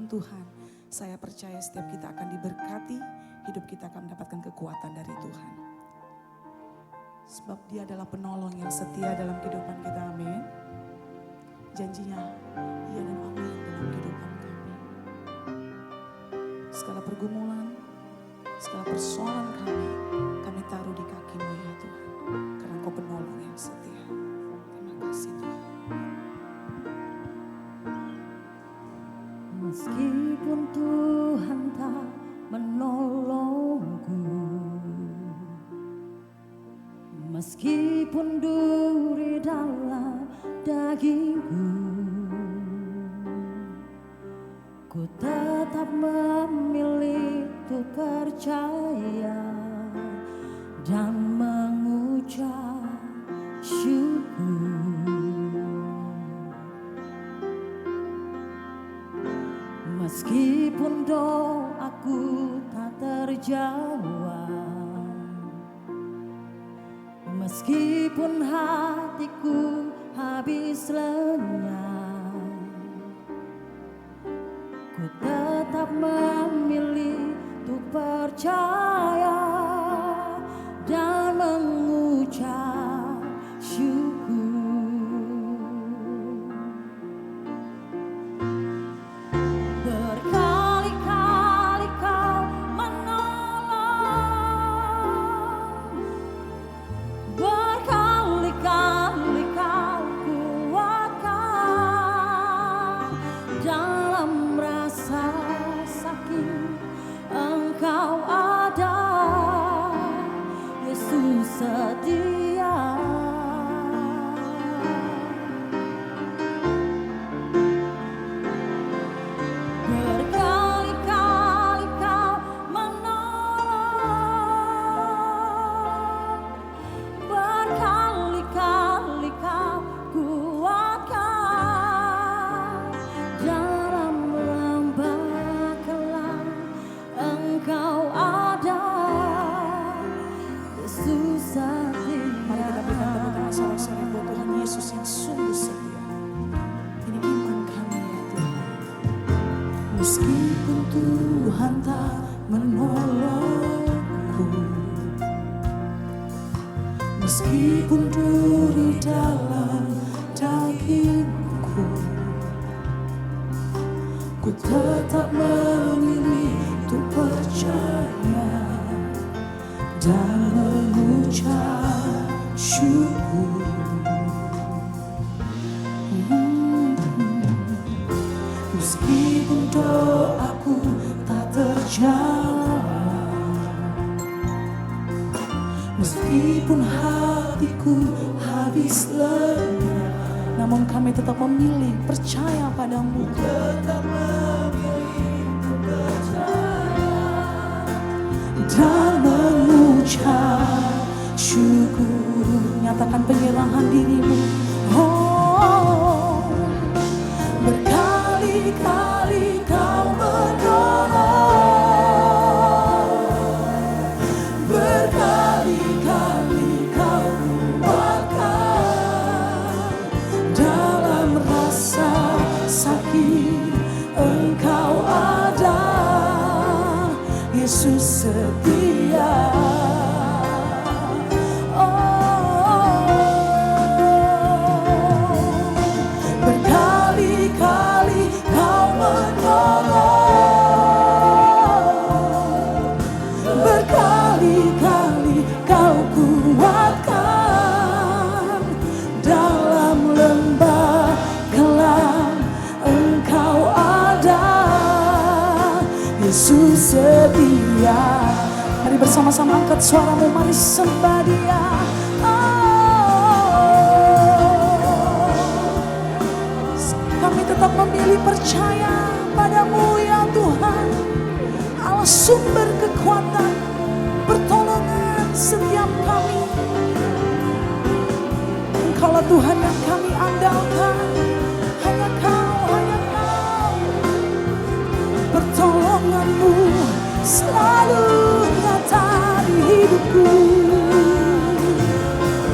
Tuhan, saya percaya setiap kita akan diberkati, hidup kita akan mendapatkan kekuatan dari Tuhan. Sebab Dia adalah penolong yang setia dalam kehidupan kita, amin. Janjinya, Ia dan amin dalam kehidupan kami. Segala pergumulan, segala persoalan kami taruh di kaki-Mu ya Tuhan. Karena Engkau penolong yang setia. Terima kasih Tuhan. Meskipun Tuhan tak menolongku, meskipun duri dalam dagingku, ku tetap memilih untuk percaya dan mengucap syukur. Meskipun doaku tak terjawab, meskipun hatiku habis lenyap, ku tetap memilih untuk percaya dan mengucap syukur. Berkali-kali Kau menolong, berkali-kali Kau kuatkan. Dalam rasa sakit Engkau ada, Yesus setia. Berkali-kali Kau menolong, berkali-kali Kau kuatkan. Dalam lembah kelam Engkau ada, Yesus setia. Mari kita berikan tepuk tangan sorak-sorai buat Tuhan Yesus yang sungguh setia. Ini iman kami ya Tuhan. Meskipun Tuhan tak menolongku, meskipun duri dalam dagingku, ku tetap memilih untuk percaya dan mengucap syukur. Meskipun doaku tak terjawab, meskipun hatiku habis lenyap, namun kami tetap memilih percaya padamu. Tetap memilih untuk percaya dan mengucap syukur. Nyatakan penyerahan dirimu. Oh, berkali-kali Kau menolong, berkali-kali Kau kuatkan. Dalam rasa sakit Engkau ada, Yesus setia. Berkali-kali Kau menolong, berkali-kali Kau kuatkan. Dalam lembah kelam Engkau ada, Yesus setia. Mari bersama-sama angkat suaramu, mari sembah Dia. Kami tetap memilih percaya padamu ya Tuhan, Allah sumber kekuatan, pertolongan setiap kami. Engkaulah Tuhan yang kami andalkan, hanya Kau, pertolongan-Mu selalu nyata di hidupku.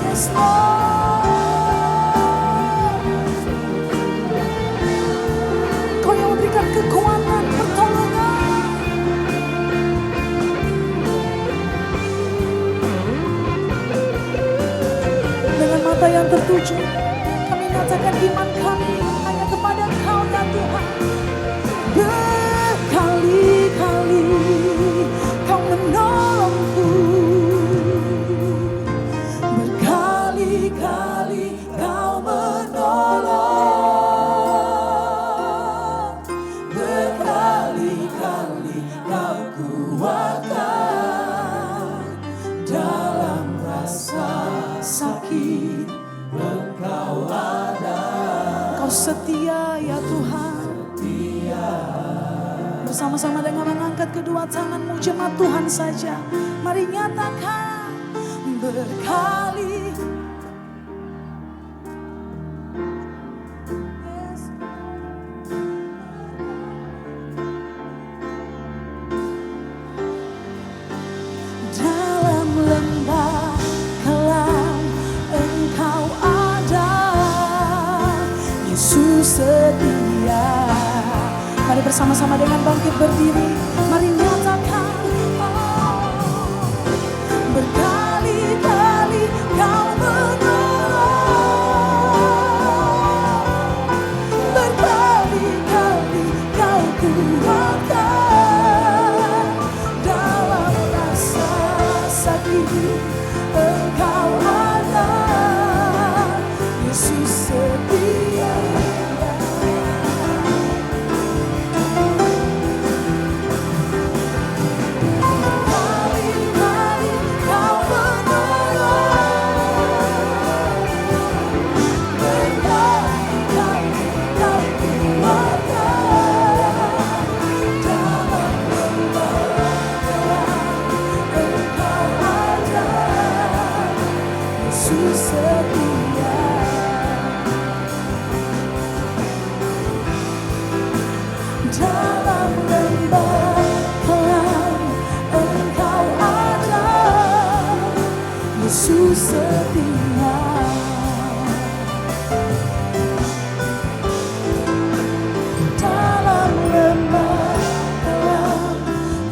Yes Lord. Kau yang memberikan kekuatan setia ya Tuhan. Bersama-sama dengan mengangkat kedua tanganmu jemaat Tuhan saja. Mari nyatakan berkali. Dalam lembah kelam Engkau ada, Yesus setia. Mari bersama-sama dengan bangkit berdiri. Mari nyatakan berkali-kali Kau menolong, berkali-kali Kau kuatkan. Dalam rasa sakit Engkau ada, Yesus setia. Dalam lembah kelam Engkau ada, Yesus setia. Dalam lembah kelam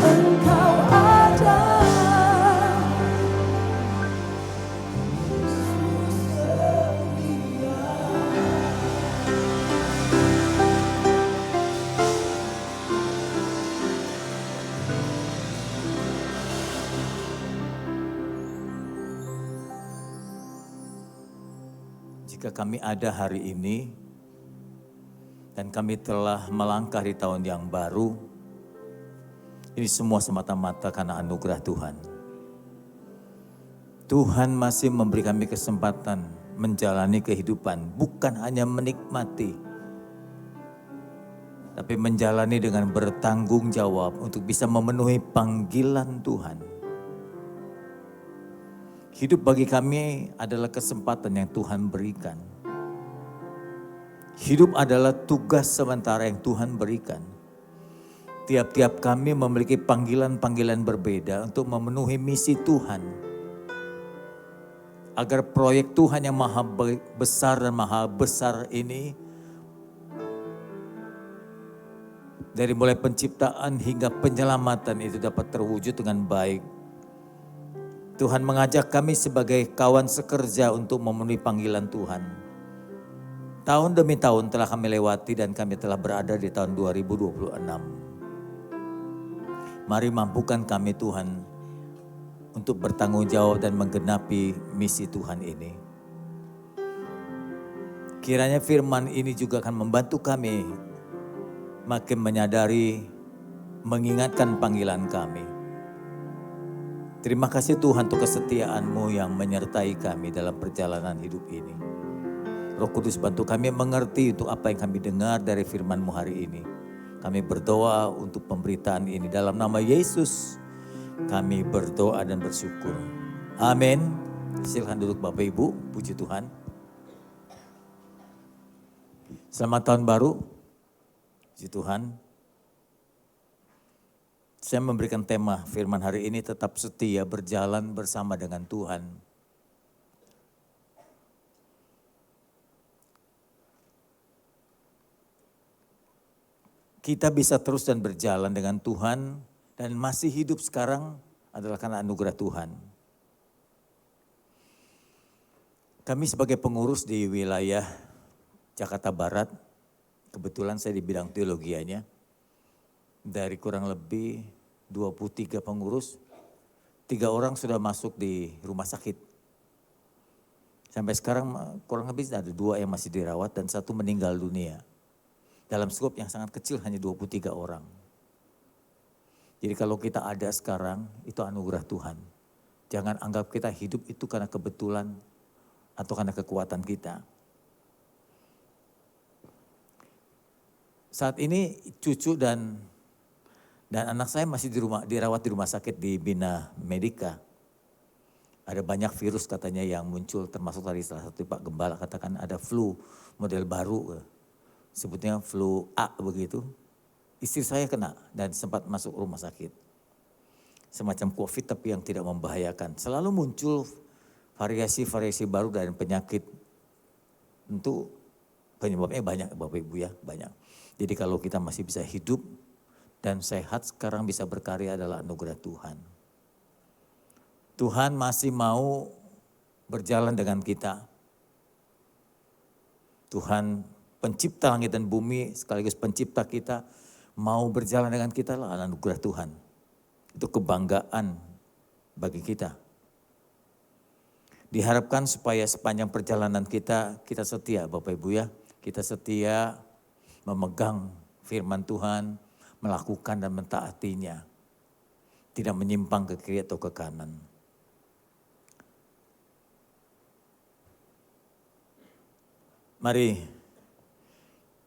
Engkau ada, Yesus setia. Jika kami ada hari ini dan kami telah melangkah di tahun yang baru, ini semua semata-mata karena anugerah Tuhan. Tuhan masih memberi kami kesempatan menjalani kehidupan, bukan hanya menikmati, tapi menjalani dengan bertanggung jawab untuk bisa memenuhi panggilan Tuhan. Hidup bagi kami adalah kesempatan yang Tuhan berikan. Hidup adalah tugas sementara yang Tuhan berikan. Tiap-tiap kami memiliki panggilan-panggilan berbeda untuk memenuhi misi Tuhan. Agar proyek Tuhan yang maha besar dan maha besar ini, dari mulai penciptaan hingga penyelamatan itu dapat terwujud dengan baik. Tuhan mengajak kami sebagai kawan sekerja untuk memenuhi panggilan Tuhan. Tahun demi tahun telah kami lewati dan kami telah berada di tahun 2026. Mari mampukan kami Tuhan untuk bertanggung jawab dan menggenapi misi Tuhan ini. Kiranya firman ini juga akan membantu kami makin menyadari, mengingatkan panggilan kami. Terima kasih Tuhan untuk kesetiaan-Mu yang menyertai kami dalam perjalanan hidup ini. Roh Kudus bantu kami mengerti untuk apa yang kami dengar dari firman-Mu hari ini. Kami berdoa untuk pemberitaan ini dalam nama Yesus. Kami berdoa dan bersyukur. Amin. Silakan duduk Bapak Ibu, puji Tuhan. Selamat tahun baru. Puji Tuhan. Saya memberikan tema firman hari ini, tetap setia berjalan bersama dengan Tuhan. Kita bisa terus dan berjalan dengan Tuhan dan masih hidup sekarang adalah karena anugerah Tuhan. Kami sebagai pengurus di wilayah Jakarta Barat, kebetulan saya di bidang teologianya, dari kurang lebih 23 pengurus, 3 orang sudah masuk di rumah sakit. Sampai sekarang kurang lebih ada 2 yang masih dirawat dan 1 meninggal dunia. Dalam skop yang sangat kecil hanya 23 orang. Jadi kalau kita ada sekarang itu anugerah Tuhan. Jangan anggap kita hidup itu karena kebetulan atau karena kekuatan kita. Saat ini cucu dan anak saya masih dirawat di rumah sakit di Bina Medica. Ada banyak virus katanya yang muncul, termasuk tadi salah satu Pak Gembala katakan ada flu model baru, sebutnya flu A begitu. Istri saya kena dan sempat masuk rumah sakit. Semacam COVID tapi yang tidak membahayakan. Selalu muncul variasi-variasi baru dari penyakit. Tentu penyebabnya banyak Bapak Ibu ya, banyak. Jadi kalau kita masih bisa hidup dan sehat sekarang bisa berkarya adalah anugerah Tuhan. Tuhan masih mau berjalan dengan kita. Tuhan pencipta langit dan bumi sekaligus pencipta kita mau berjalan dengan kita lah anugerah Tuhan. Itu kebanggaan bagi kita. Diharapkan supaya sepanjang perjalanan kita setia Bapak Ibu ya. Kita setia memegang firman Tuhan, melakukan dan mentaatinya. Tidak menyimpang ke kiri atau ke kanan. Mari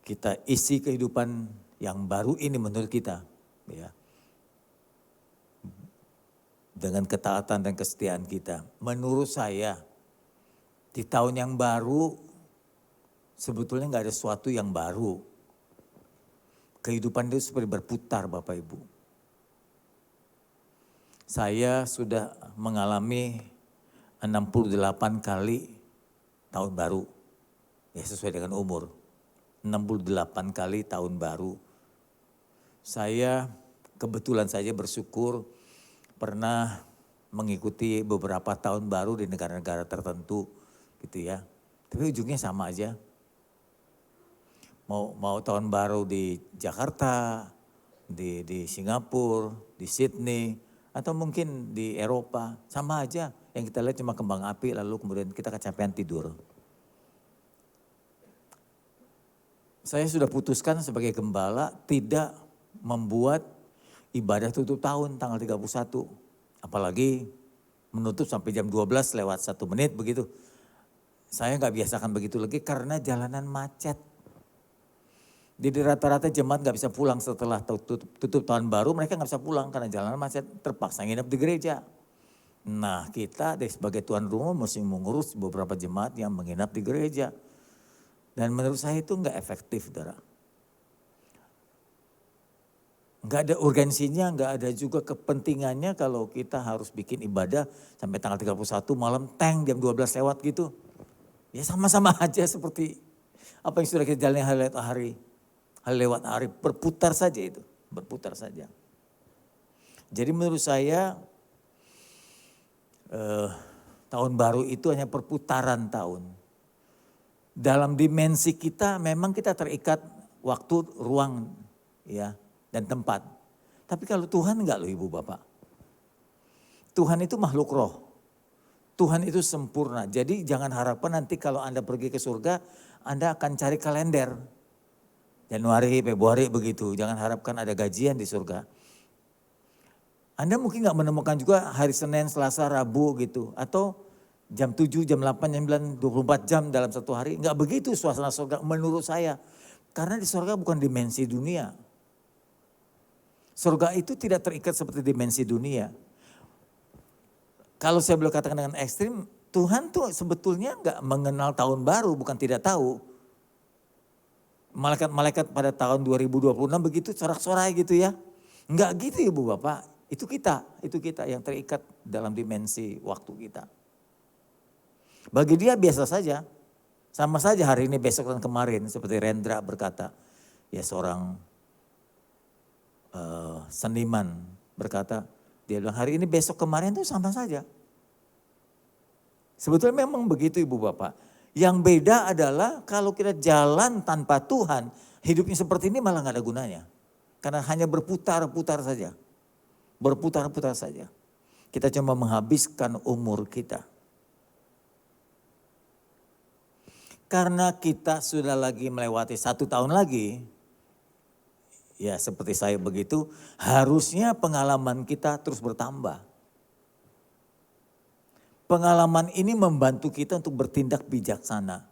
kita isi kehidupan yang baru ini menurut kita, ya, dengan ketaatan dan kesetiaan kita. Menurut saya, di tahun yang baru sebetulnya nggak ada sesuatu yang baru. Kehidupan itu seperti berputar Bapak Ibu. Saya sudah mengalami 68 kali tahun baru. Ya sesuai dengan umur. 68 kali tahun baru. Saya kebetulan saja bersyukur pernah mengikuti beberapa tahun baru di negara-negara tertentu gitu ya. Tapi ujungnya sama aja. Mau tahun baru di Jakarta, di Singapura, di Sydney, atau mungkin di Eropa, sama aja. Yang kita lihat cuma kembang api lalu kemudian kita kecapean tidur. Saya sudah putuskan sebagai gembala tidak membuat ibadah tutup tahun tanggal 31. Apalagi menutup sampai jam 12 lewat 1 menit begitu. Saya nggak biasakan begitu lagi karena jalanan macet. Jadi rata-rata jemaat nggak bisa pulang setelah tutup tahun baru, mereka nggak bisa pulang karena jalanan macet, terpaksa nginep di gereja. Nah kita sebagai tuan rumah mesti mengurus beberapa jemaat yang menginap di gereja. Dan menurut saya itu nggak efektif, saudara. Nggak ada urgensinya, nggak ada juga kepentingannya kalau kita harus bikin ibadah sampai tanggal 31 malam jam 12 lewat gitu. Ya sama-sama aja seperti apa yang sudah kita jalani hari lewat hari, berputar saja itu, berputar saja. Jadi menurut saya tahun baru itu hanya perputaran tahun. Dalam dimensi kita memang kita terikat waktu, ruang ya dan tempat. Tapi kalau Tuhan enggak loh Ibu Bapak. Tuhan itu makhluk roh. Tuhan itu sempurna. Jadi jangan harapkan nanti kalau Anda pergi ke surga Anda akan cari kalender. Januari, Februari begitu. Jangan harapkan ada gajian di surga. Anda mungkin enggak menemukan juga hari Senin, Selasa, Rabu gitu. Atau jam 7, jam 8, jam 9, 24 jam dalam satu hari. Enggak begitu suasana surga menurut saya. Karena di surga bukan dimensi dunia. Surga itu tidak terikat seperti dimensi dunia. Kalau saya boleh katakan dengan ekstrim, Tuhan tuh sebetulnya enggak mengenal tahun baru, bukan tidak tahu. Malaikat-malaikat pada tahun 2026 begitu sorak-sorai gitu ya. Enggak gitu Ibu Bapak, itu kita yang terikat dalam dimensi waktu kita. Bagi dia biasa saja, sama saja hari ini, besok dan kemarin seperti Rendra berkata. Ya seorang seniman berkata, dia bilang hari ini besok kemarin itu sama saja. Sebetulnya memang begitu Ibu Bapak. Yang beda adalah kalau kita jalan tanpa Tuhan, hidupnya seperti ini malah gak ada gunanya. Karena hanya berputar-putar saja. Berputar-putar saja. Kita cuma menghabiskan umur kita. Karena kita sudah lagi melewati 1 tahun lagi, ya seperti saya begitu, harusnya pengalaman kita terus bertambah. Pengalaman ini membantu kita untuk bertindak bijaksana.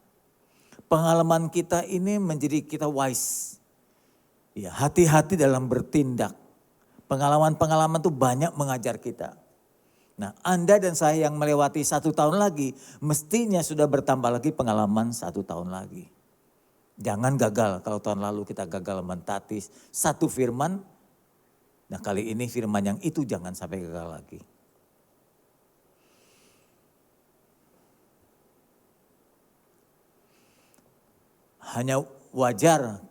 Pengalaman kita ini menjadi kita wise. Ya, hati-hati dalam bertindak. Pengalaman-pengalaman itu banyak mengajar kita. Nah, Anda dan saya yang melewati 1 tahun lagi, mestinya sudah bertambah lagi pengalaman 1 tahun lagi. Jangan gagal kalau tahun lalu kita gagal mentaati satu firman. Nah, kali ini firman yang itu jangan sampai gagal lagi. Hanya wajar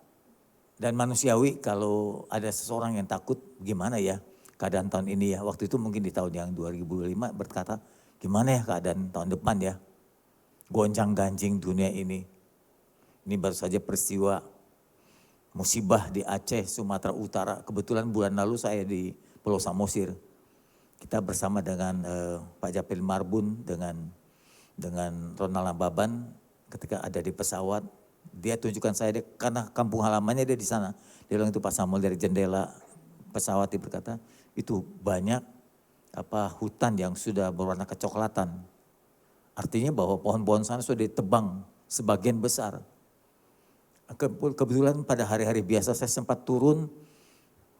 dan manusiawi kalau ada seseorang yang takut, gimana ya keadaan tahun ini ya. Waktu itu mungkin di tahun yang 2005 berkata, gimana ya keadaan tahun depan ya. Gonjang ganjing dunia ini. Ini baru saja peristiwa musibah di Aceh, Sumatera Utara. Kebetulan bulan lalu saya di Pulau Samosir. Kita bersama dengan Pak Japil Marbun, dengan Ronald Ababan ketika ada di pesawat. Dia tunjukkan saya, karena kampung halamannya dia di sana. Dia bilang itu Pak Samuel dari jendela pesawat, dia berkata itu banyak hutan yang sudah berwarna kecoklatan. Artinya bahwa pohon-pohon sana sudah ditebang sebagian besar. Kebetulan pada hari-hari biasa saya sempat turun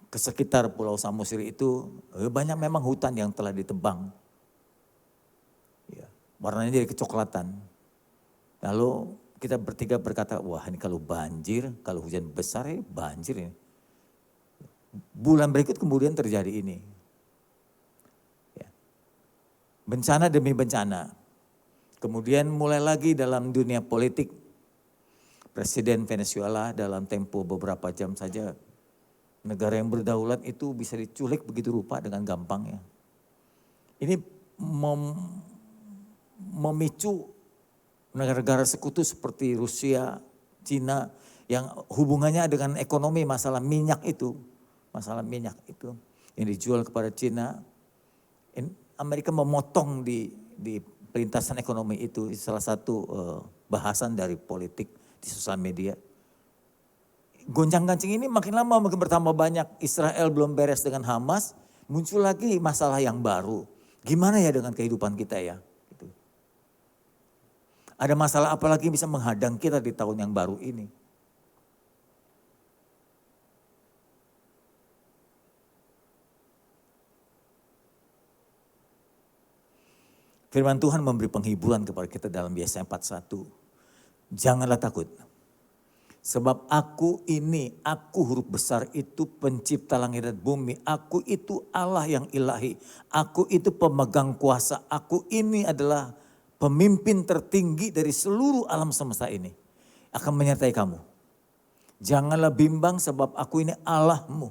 ke sekitar Pulau Samosir itu, banyak memang hutan yang telah ditebang. Ya, warnanya jadi kecoklatan. Lalu kita bertiga berkata, wah ini kalau banjir, kalau hujan besar ya banjir ini. Bulan berikut kemudian terjadi ini. Ya. Bencana demi bencana. Kemudian mulai lagi dalam dunia politik. Presiden Venezuela dalam tempo beberapa jam saja, negara yang berdaulat itu bisa diculik begitu rupa dengan gampangnya. Ini memicu negara-negara sekutu seperti Rusia, Cina yang hubungannya dengan ekonomi, masalah minyak itu yang dijual kepada Cina. Amerika memotong di perlintasan ekonomi itu, salah satu bahasan dari politik di sosial media. Gonjang-ganjing ini makin lama makin bertambah banyak. Israel belum beres dengan Hamas, muncul lagi masalah yang baru. Gimana ya dengan kehidupan kita ya? Gitu. Ada masalah apa lagi bisa menghadang kita di tahun yang baru ini? Firman Tuhan memberi penghiburan kepada kita dalam Yesaya 41. Janganlah takut. Sebab aku huruf besar itu pencipta langit dan bumi. Aku itu Allah yang ilahi. Aku itu pemegang kuasa. Aku ini adalah pemimpin tertinggi dari seluruh alam semesta ini. Akan menyertai kamu. Janganlah bimbang sebab aku ini Allahmu.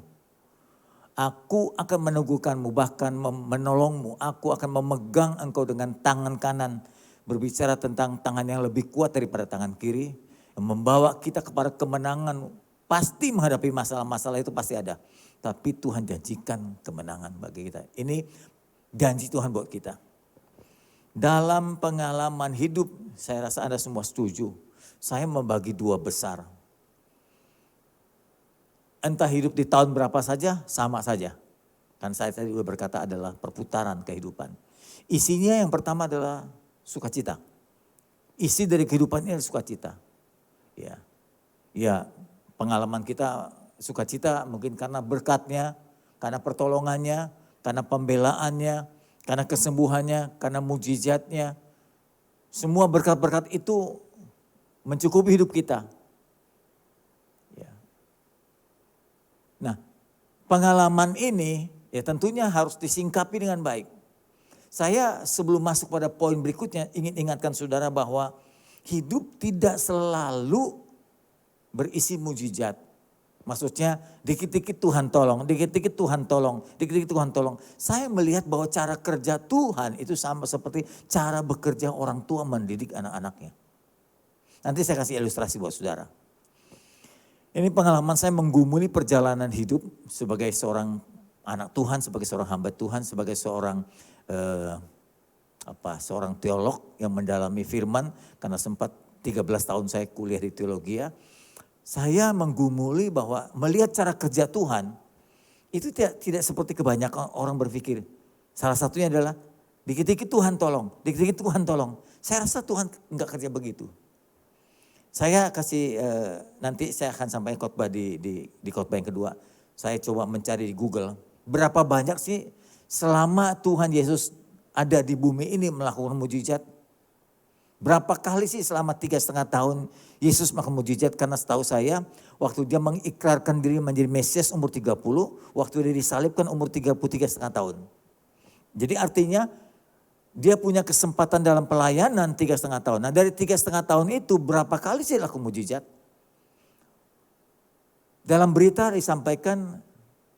Aku akan meneguhkanmu, bahkan menolongmu. Aku akan memegang engkau dengan tangan kanan. Berbicara tentang tangan yang lebih kuat daripada tangan kiri. Yang membawa kita kepada kemenangan. Pasti menghadapi masalah-masalah itu pasti ada. Tapi Tuhan janjikan kemenangan bagi kita. Ini janji Tuhan buat kita. Dalam pengalaman hidup, saya rasa Anda semua setuju. Saya membagi 2 besar. Entah hidup di tahun berapa saja, sama saja. Kan saya tadi sudah berkata adalah perputaran kehidupan. Isinya yang pertama adalah sukacita. Isi dari kehidupan ini adalah sukacita. Ya, pengalaman kita sukacita mungkin karena berkatnya, karena pertolongannya, karena pembelaannya, karena kesembuhannya, karena mujizatnya. Semua berkat-berkat itu mencukupi hidup kita. Ya. Nah, pengalaman ini ya tentunya harus disingkapi dengan baik. Saya sebelum masuk pada poin berikutnya ingin ingatkan saudara bahwa hidup tidak selalu berisi mujizat. Maksudnya dikit-dikit Tuhan tolong, dikit-dikit Tuhan tolong, dikit-dikit Tuhan tolong. Saya melihat bahwa cara kerja Tuhan itu sama seperti cara bekerja orang tua mendidik anak-anaknya. Nanti saya kasih ilustrasi buat saudara. Ini pengalaman saya menggumuli perjalanan hidup sebagai seorang anak Tuhan, sebagai seorang hamba Tuhan, sebagai seorang seorang teolog yang mendalami firman, karena sempat 13 tahun saya kuliah di teologi. Saya menggumuli bahwa melihat cara kerja Tuhan itu tidak seperti kebanyakan orang berpikir. Salah satunya adalah dikit-dikit Tuhan tolong, dikit-dikit Tuhan tolong. Saya rasa Tuhan enggak kerja begitu. Saya kasih, nanti saya akan sampaikan khotbah di khotbah yang kedua. Saya coba mencari di Google, berapa banyak sih selama Tuhan Yesus ada di bumi ini melakukan mujizat? Berapa kali sih selama 3,5 tahun Yesus melakukan mujizat? Karena setahu saya waktu dia mengikrarkan diri menjadi Mesias umur 30, waktu dia disalibkan umur 33,5 tahun. Jadi artinya dia punya kesempatan dalam pelayanan 3,5 tahun. Nah dari 3,5 tahun itu berapa kali sih laku mujizat? Dalam berita disampaikan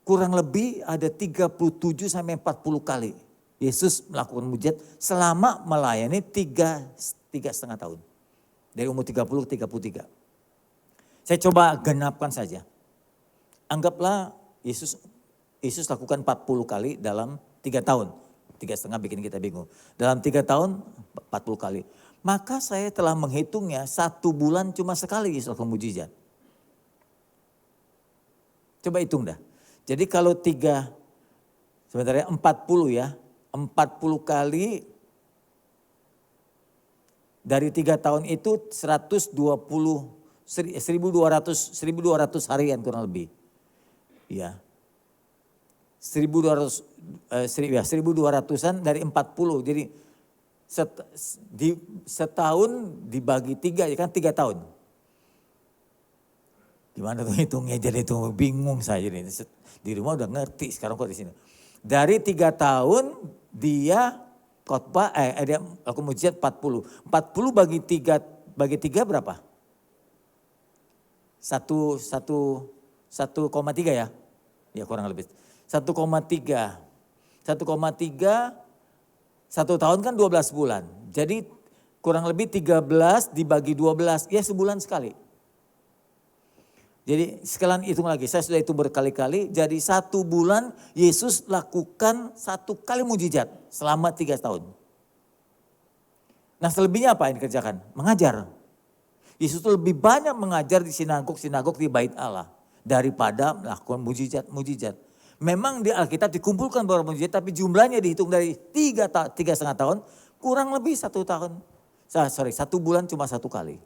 kurang lebih ada 37 sampai 40 kali Yesus melakukan mujizat selama melayani 3,5 tahun. Dari umur 30 ke 33. Saya coba genapkan saja. Anggaplah Yesus lakukan 40 kali dalam 3 tahun. 3,5 bikin kita bingung. Dalam 3 tahun 40 kali. Maka saya telah menghitungnya 1 bulan cuma sekali Yesus lakukan mujizat. Coba hitung dah. Jadi kalau 40 ya. 40 kali dari 3 tahun itu 120, 1200 harian kurang lebih. Ya. 1200-an dari 40. Jadi setahun dibagi 3 ya kan 3 tahun. Gimana tuh hitungnya, jadi itu bingung saya ini. Di rumah udah ngerti sekarang kok di sini. Dari 3 tahun dia khotbah dia aku mujizat 40. 40 bagi 3 berapa? 1,3 ya. Ya kurang lebih. 1,3. 1 tahun kan 12 bulan. Jadi kurang lebih 13 dibagi 12, ya sebulan sekali. Jadi sekalian hitung lagi, saya sudah hitung berkali-kali. Jadi 1 bulan Yesus lakukan 1 kali mujizat selama 3 tahun. Nah selebihnya apa yang dikerjakan? Mengajar. Yesus itu lebih banyak mengajar di sinagog di bait Allah daripada melakukan mujizat. Memang di Alkitab dikumpulkan beberapa mujizat, tapi jumlahnya dihitung dari 3,5 tahun, kurang lebih 1 tahun. 1 bulan cuma 1 kali.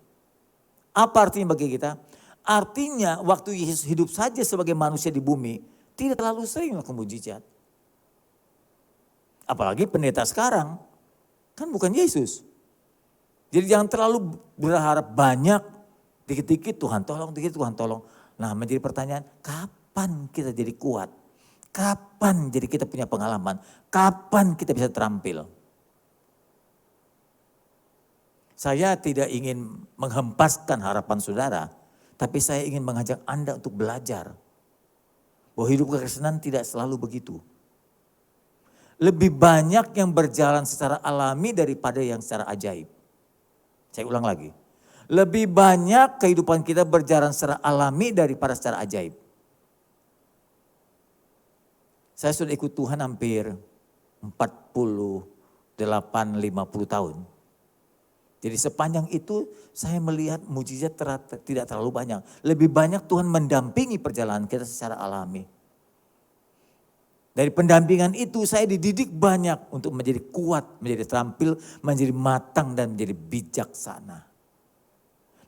Apa artinya bagi kita? Artinya waktu Yesus hidup saja sebagai manusia di bumi, tidak terlalu sering melakukan mujizat. Apalagi pendeta sekarang, kan bukan Yesus. Jadi jangan terlalu berharap banyak, dikit-dikit Tuhan tolong, dikit Tuhan tolong. Nah menjadi pertanyaan, kapan kita jadi kuat? Kapan jadi kita punya pengalaman? Kapan kita bisa terampil? Saya tidak ingin menghempaskan harapan saudara, tapi saya ingin mengajak Anda untuk belajar bahwa hidup kekristenan tidak selalu begitu. Lebih banyak yang berjalan secara alami daripada yang secara ajaib. Saya ulang lagi. Lebih banyak kehidupan kita berjalan secara alami daripada secara ajaib. Saya sudah ikut Tuhan hampir 48-50 tahun. Jadi sepanjang itu saya melihat mujizat tidak terlalu banyak. Lebih banyak Tuhan mendampingi perjalanan kita secara alami. Dari pendampingan itu saya dididik banyak untuk menjadi kuat, menjadi terampil, menjadi matang dan menjadi bijaksana.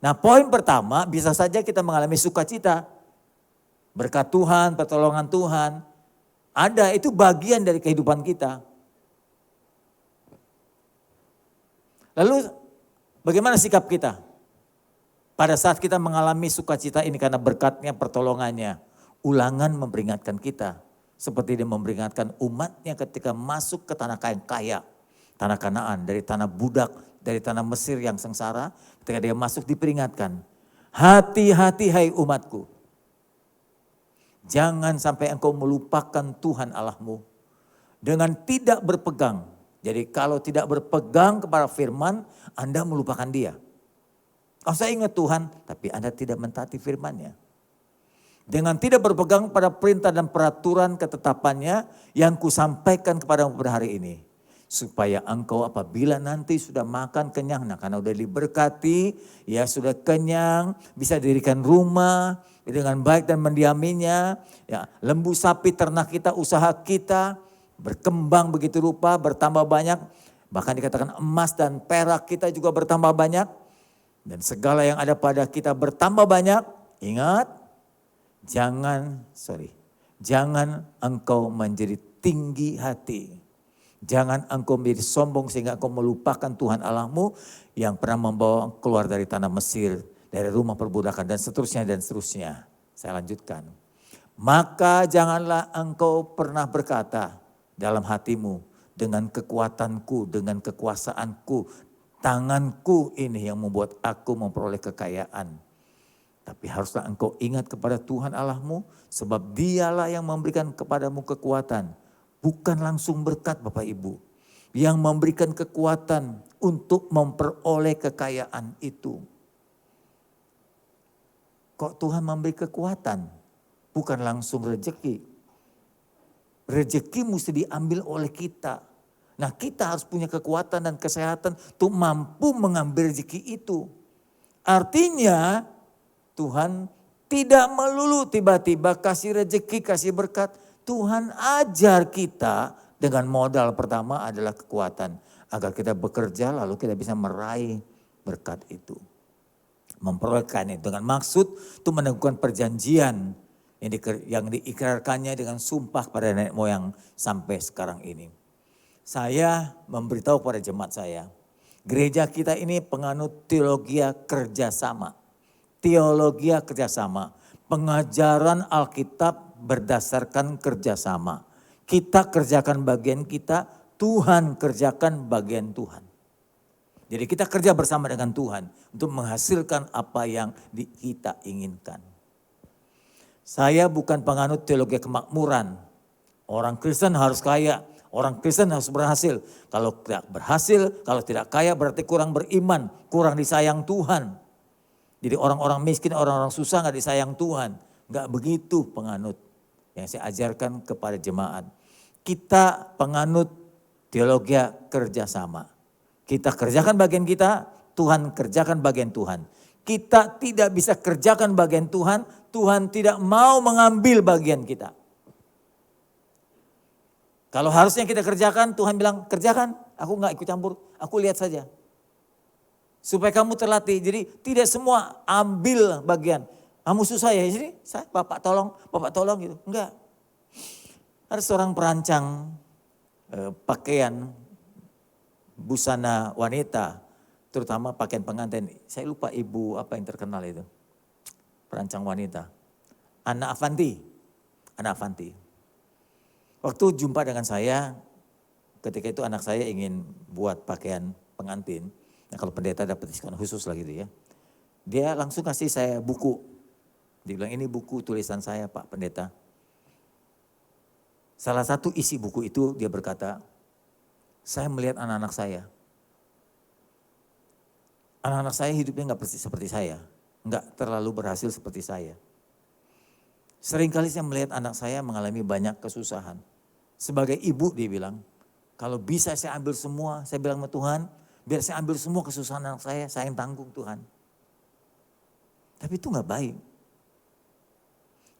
Nah poin pertama, bisa saja kita mengalami sukacita. Berkat Tuhan, pertolongan Tuhan. Ada, itu bagian dari kehidupan kita. Lalu bagaimana sikap kita? Pada saat kita mengalami sukacita ini karena berkatnya, pertolongannya. Ulangan memperingatkan kita. Seperti dia memperingatkan umatnya ketika masuk ke tanah yang kaya. Tanah Kanaan, dari tanah budak, dari tanah Mesir yang sengsara. Ketika dia masuk diperingatkan. Hati-hati hai umatku. Jangan sampai engkau melupakan Tuhan Allahmu. Dengan tidak berpegang. Jadi kalau tidak berpegang kepada firman, Anda melupakan dia. Oh saya ingat Tuhan, tapi Anda tidak mentaati firman-Nya. Dengan tidak berpegang pada perintah dan peraturan ketetapannya yang kusampaikan kepadamu pada hari ini. Supaya engkau apabila nanti sudah makan kenyang, nah karena udah diberkati, ya sudah kenyang, bisa dirikan rumah dengan baik dan mendiaminya. Ya, lembu sapi ternak kita, usaha kita berkembang begitu rupa, bertambah banyak. Bahkan dikatakan emas dan perak kita juga bertambah banyak. Dan segala yang ada pada kita bertambah banyak. Ingat, jangan engkau menjadi tinggi hati. Jangan engkau menjadi sombong sehingga engkau melupakan Tuhan Allahmu yang pernah membawa keluar dari tanah Mesir, dari rumah perbudakan dan seterusnya dan seterusnya. Saya lanjutkan. Maka janganlah engkau pernah berkata dalam hatimu, dengan kekuatanku, dengan kekuasaanku, tanganku ini yang membuat aku memperoleh kekayaan. Tapi haruslah engkau ingat kepada Tuhan Allahmu, sebab Dialah yang memberikan kepadamu kekuatan. Bukan langsung berkat Bapak Ibu, yang memberikan kekuatan untuk memperoleh kekayaan itu. Kok Tuhan memberi kekuatan? Bukan langsung rezeki. Rezeki mesti diambil oleh kita. Nah, kita harus punya kekuatan dan kesehatan untuk mampu mengambil rezeki itu. Artinya Tuhan tidak melulu tiba-tiba kasih rezeki, kasih berkat. Tuhan ajar kita dengan modal pertama adalah kekuatan. Agar kita bekerja lalu kita bisa meraih berkat itu. Memperolehkan itu dengan maksud untuk meneguhkan perjanjian yang diikrarkannya dengan sumpah pada nenek moyang sampai sekarang ini. Saya memberitahu pada jemaat saya, gereja kita ini penganut teologia kerjasama. Teologia kerjasama, pengajaran Alkitab berdasarkan kerjasama. Kita kerjakan bagian kita, Tuhan kerjakan bagian Tuhan. Jadi kita kerja bersama dengan Tuhan untuk menghasilkan apa yang kita inginkan. Saya bukan penganut teologi kemakmuran. Orang Kristen harus kaya, orang Kristen harus berhasil. Kalau tidak berhasil, kalau tidak kaya berarti kurang beriman, kurang disayang Tuhan. Jadi orang-orang miskin, orang-orang susah gak disayang Tuhan. Gak begitu penganut yang saya ajarkan kepada jemaat. Kita penganut teologi kerjasama. Kita kerjakan bagian kita, Tuhan kerjakan bagian Tuhan. Kita tidak bisa kerjakan bagian Tuhan, Tuhan tidak mau mengambil bagian kita. Kalau harusnya kita kerjakan, Tuhan bilang kerjakan, aku gak ikut campur, aku lihat saja. Supaya kamu terlatih, jadi tidak semua ambil bagian. Kamu susah ya, jadi saya bapak tolong gitu. Enggak. Ada seorang perancang pakaian busana wanita, terutama pakaian pengantin. Saya lupa ibu apa yang terkenal itu. Perancang wanita. Anna Avanti. Waktu jumpa dengan saya, ketika itu anak saya ingin buat pakaian pengantin. Nah, kalau pendeta dapat diskon khusus lah gitu ya. Dia langsung kasih saya buku. Dia bilang ini buku tulisan saya Pak Pendeta. Salah satu isi buku itu dia berkata, saya melihat anak-anak saya. Anak-anak saya hidupnya gak persis seperti saya. Gak terlalu berhasil seperti saya. Seringkali saya melihat anak saya mengalami banyak kesusahan. Sebagai ibu dia bilang, kalau bisa saya ambil semua, saya bilang sama Tuhan, biar saya ambil semua kesusahan anak saya yang tanggung Tuhan. Tapi itu gak baik.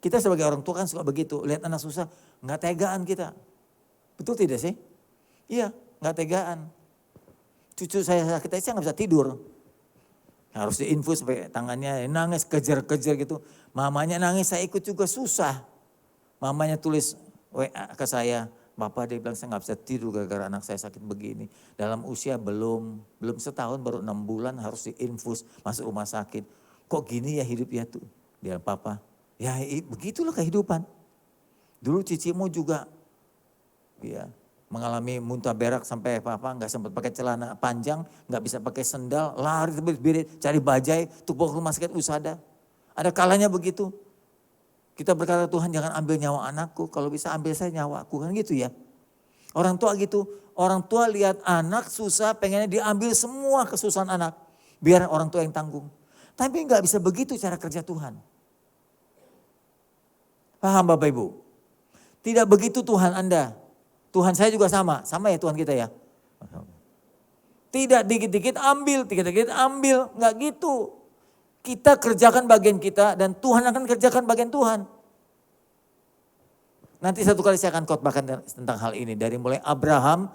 Kita sebagai orang tua kan suka begitu, lihat anak susah, gak tegaan kita. Betul tidak sih? Iya, gak tegaan. Cucu saya sakit aja saya gak bisa tidur. Harus diinfus sampai tangannya nangis, kejar-kejar gitu. Mamanya nangis, saya ikut juga susah. Mamanya tulis WA ke saya, Bapak dia bilang saya gak bisa tidur gara-gara anak saya sakit begini. Dalam usia belum setahun, baru 6 bulan harus diinfus, masuk rumah sakit. Kok gini ya hidup ya tuh? Dia Papa, ya begitulah kehidupan. Dulu cicimu juga ya mengalami muntah berak sampai Papa nggak sempat pakai celana panjang, nggak bisa pakai sendal, lari terbirit cari bajai, tuh bawa ke rumah sakit usada. Ada kalanya begitu. Kita berkata Tuhan jangan ambil nyawa anakku, kalau bisa ambil saya nyawaku, kan gitu ya. Orang tua gitu, orang tua lihat anak susah pengennya diambil semua kesusahan anak. Biar orang tua yang tanggung. Tapi nggak bisa begitu cara kerja Tuhan. Paham Bapak Ibu? Tidak begitu Tuhan Anda. Tuhan saya juga sama ya Tuhan kita ya. Tidak dikit-dikit ambil, nggak gitu. Kita kerjakan bagian kita dan Tuhan akan kerjakan bagian Tuhan. Nanti satu kali saya akan khotbahkan tentang hal ini. Dari mulai Abraham,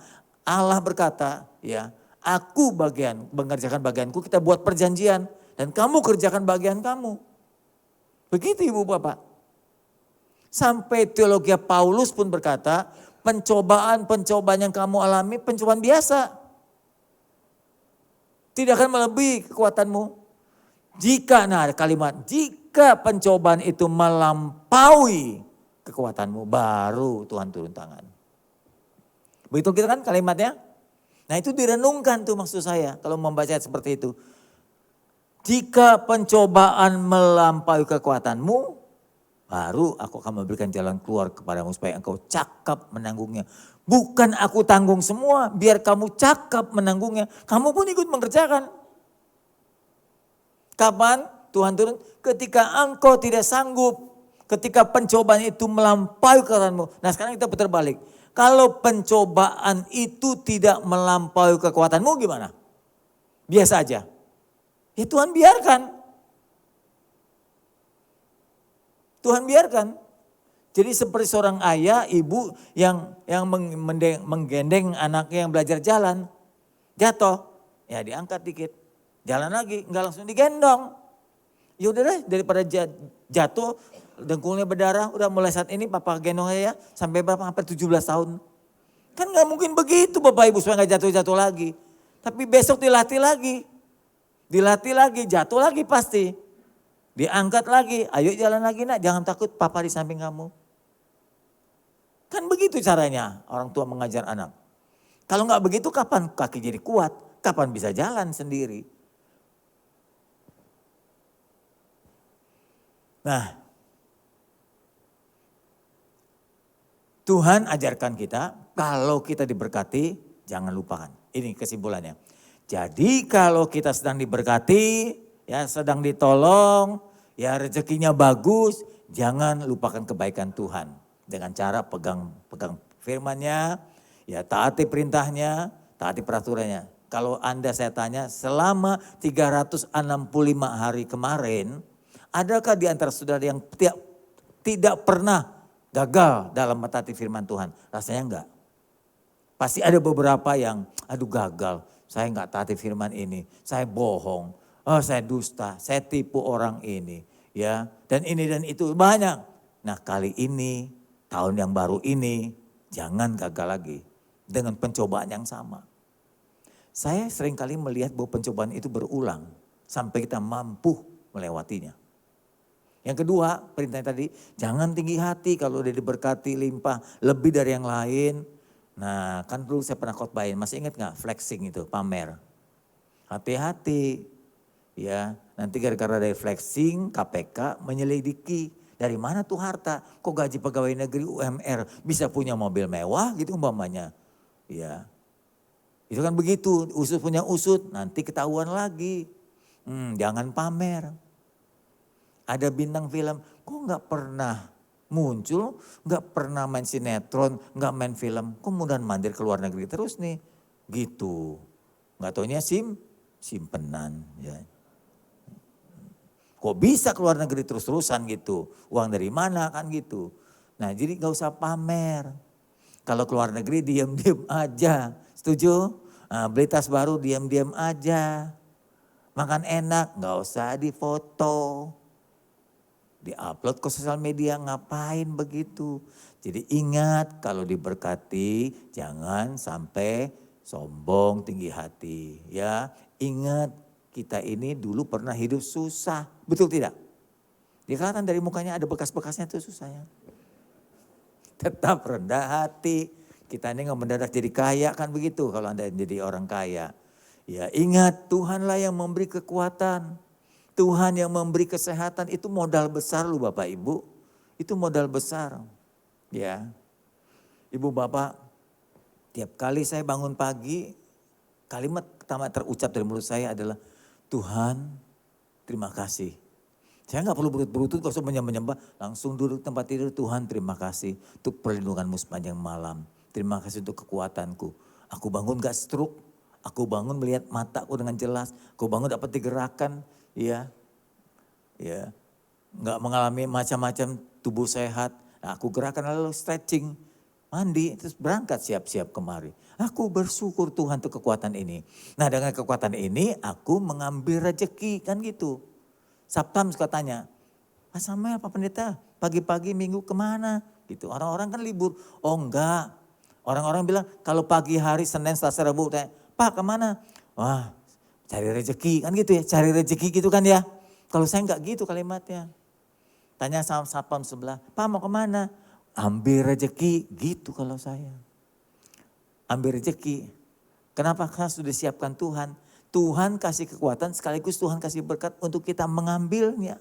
Allah berkata ya, aku mengerjakan bagianku, kita buat perjanjian. dan kamu kerjakan bagian kamu. Begitu ibu bapak. Sampai teologi Paulus pun berkata, pencobaan-pencobaan yang kamu alami pencobaan biasa. Tidak akan melebihi kekuatanmu. Jika pencobaan itu melampaui kekuatanmu, baru Tuhan turun tangan. Begitu kita kan kalimatnya? Nah itu direnungkan tuh maksud saya kalau membaca seperti itu. Jika pencobaan melampaui kekuatanmu, baru aku akan memberikan jalan keluar kepadamu supaya engkau cakap menanggungnya. Bukan aku tanggung semua, biar kamu cakap menanggungnya. Kamu pun ikut mengerjakan. Kapan Tuhan turun? Ketika engkau tidak sanggup. Ketika pencobaan itu melampaui kekuatanmu. Nah sekarang kita putar balik. Kalau pencobaan itu tidak melampaui kekuatanmu gimana? Biasa aja. Ya Tuhan biarkan. Tuhan biarkan. Jadi seperti seorang ayah, ibu yang menggendeng anaknya yang belajar jalan. Jatuh, ya diangkat dikit. Jalan lagi, nggak langsung digendong. Ya udah deh, daripada jatuh, dengkulnya berdarah, udah mulai saat ini papa gendong aja ya, sampai berapa? Hampir 17 tahun. Kan nggak mungkin begitu Bapak Ibu supaya nggak jatuh-jatuh lagi. Tapi besok dilatih lagi. Dilatih lagi, jatuh lagi pasti. Diangkat lagi, ayo jalan lagi nak, jangan takut papa di samping kamu. Kan begitu caranya orang tua mengajar anak. Kalau nggak begitu kapan kaki jadi kuat? Kapan bisa jalan sendiri? Nah, Tuhan ajarkan kita kalau kita diberkati jangan lupakan. Ini kesimpulannya. Jadi kalau kita sedang diberkati, ya sedang ditolong, ya rezekinya bagus, jangan lupakan kebaikan Tuhan. Dengan cara pegang firman-Nya, ya taati perintahnya, taati peraturannya. Kalau Anda saya tanya, selama 365 hari kemarin, adakah di antara saudara yang tidak pernah gagal dalam mentaati firman Tuhan? Rasanya enggak. Pasti ada beberapa yang, aduh gagal, saya enggak taati firman ini, saya bohong, saya dusta, saya tipu orang ini, ya, dan ini dan itu banyak. Nah kali ini, tahun yang baru ini, jangan gagal lagi dengan pencobaan yang sama. Saya seringkali melihat bahwa pencobaan itu berulang sampai kita mampu melewatinya. Yang kedua, perintahnya tadi, jangan tinggi hati kalau udah diberkati limpah lebih dari yang lain. Nah kan dulu saya pernah khotbahin, masih ingat gak flexing itu, pamer. Hati-hati ya, nanti gara-gara dari flexing KPK menyelidiki. Dari mana tuh harta, kok gaji pegawai negeri UMR bisa punya mobil mewah gitu umpamanya. Ya, itu kan begitu, usut punya usut, nanti ketahuan lagi. Jangan pamer. Ada bintang film, kok gak pernah muncul, gak pernah main sinetron, gak main film, kok mudah mandir ke luar negeri terus nih. Gitu, gak taunya simpenan. Ya. Kok bisa ke luar negeri terus-terusan gitu, uang dari mana kan gitu. Nah jadi gak usah pamer. Kalau ke luar negeri diam-diam aja, setuju? Nah, beli tas baru diam-diam aja. Makan enak gak usah difoto. Di-upload ke sosial media, ngapain begitu. Jadi ingat kalau diberkati jangan sampai sombong tinggi hati. Ya, ingat kita ini dulu pernah hidup susah, betul tidak? Kelihatan dari mukanya ada bekas-bekasnya tuh susahnya. Tetap rendah hati, kita ini nggak mendadak jadi kaya kan begitu kalau Anda jadi orang kaya. Ya ingat Tuhanlah yang memberi kekuatan. Tuhan yang memberi kesehatan itu modal besar loh Bapak Ibu. Itu modal besar. Ya. Ibu Bapak, tiap kali saya bangun pagi, kalimat pertama terucap dari mulut saya adalah, Tuhan terima kasih. Saya gak perlu berlutut, gak usah menyembah, langsung duduk tempat tidur, Tuhan terima kasih untuk perlindunganmu sepanjang malam. Terima kasih untuk kekuatanku. Aku bangun gak stroke, aku bangun melihat mataku dengan jelas, aku bangun dapat digerakkan. Ya, nggak mengalami macam-macam tubuh sehat. Nah, aku gerakan lalu stretching, Mandi, terus berangkat siap-siap kemari. Aku bersyukur Tuhan untuk kekuatan ini. Nah dengan kekuatan ini aku mengambil rezeki, kan gitu. Sabtam suka tanya, Pak Samuel, Pak Pendeta, pagi-pagi minggu kemana? Gitu. Orang-orang kan libur. Oh enggak. Orang-orang bilang kalau pagi hari Senin, Selasa, Rabu, tanya, Pak kemana? Wah cari rezeki, kan gitu ya. Cari rezeki gitu kan ya. Kalau saya enggak gitu kalimatnya. Tanya sama satpam sebelah, Pak mau kemana? Ambil rezeki, gitu kalau saya. Ambil rezeki. Kenapa? Karena sudah disiapkan Tuhan. Tuhan kasih kekuatan sekaligus Tuhan kasih berkat untuk kita mengambilnya.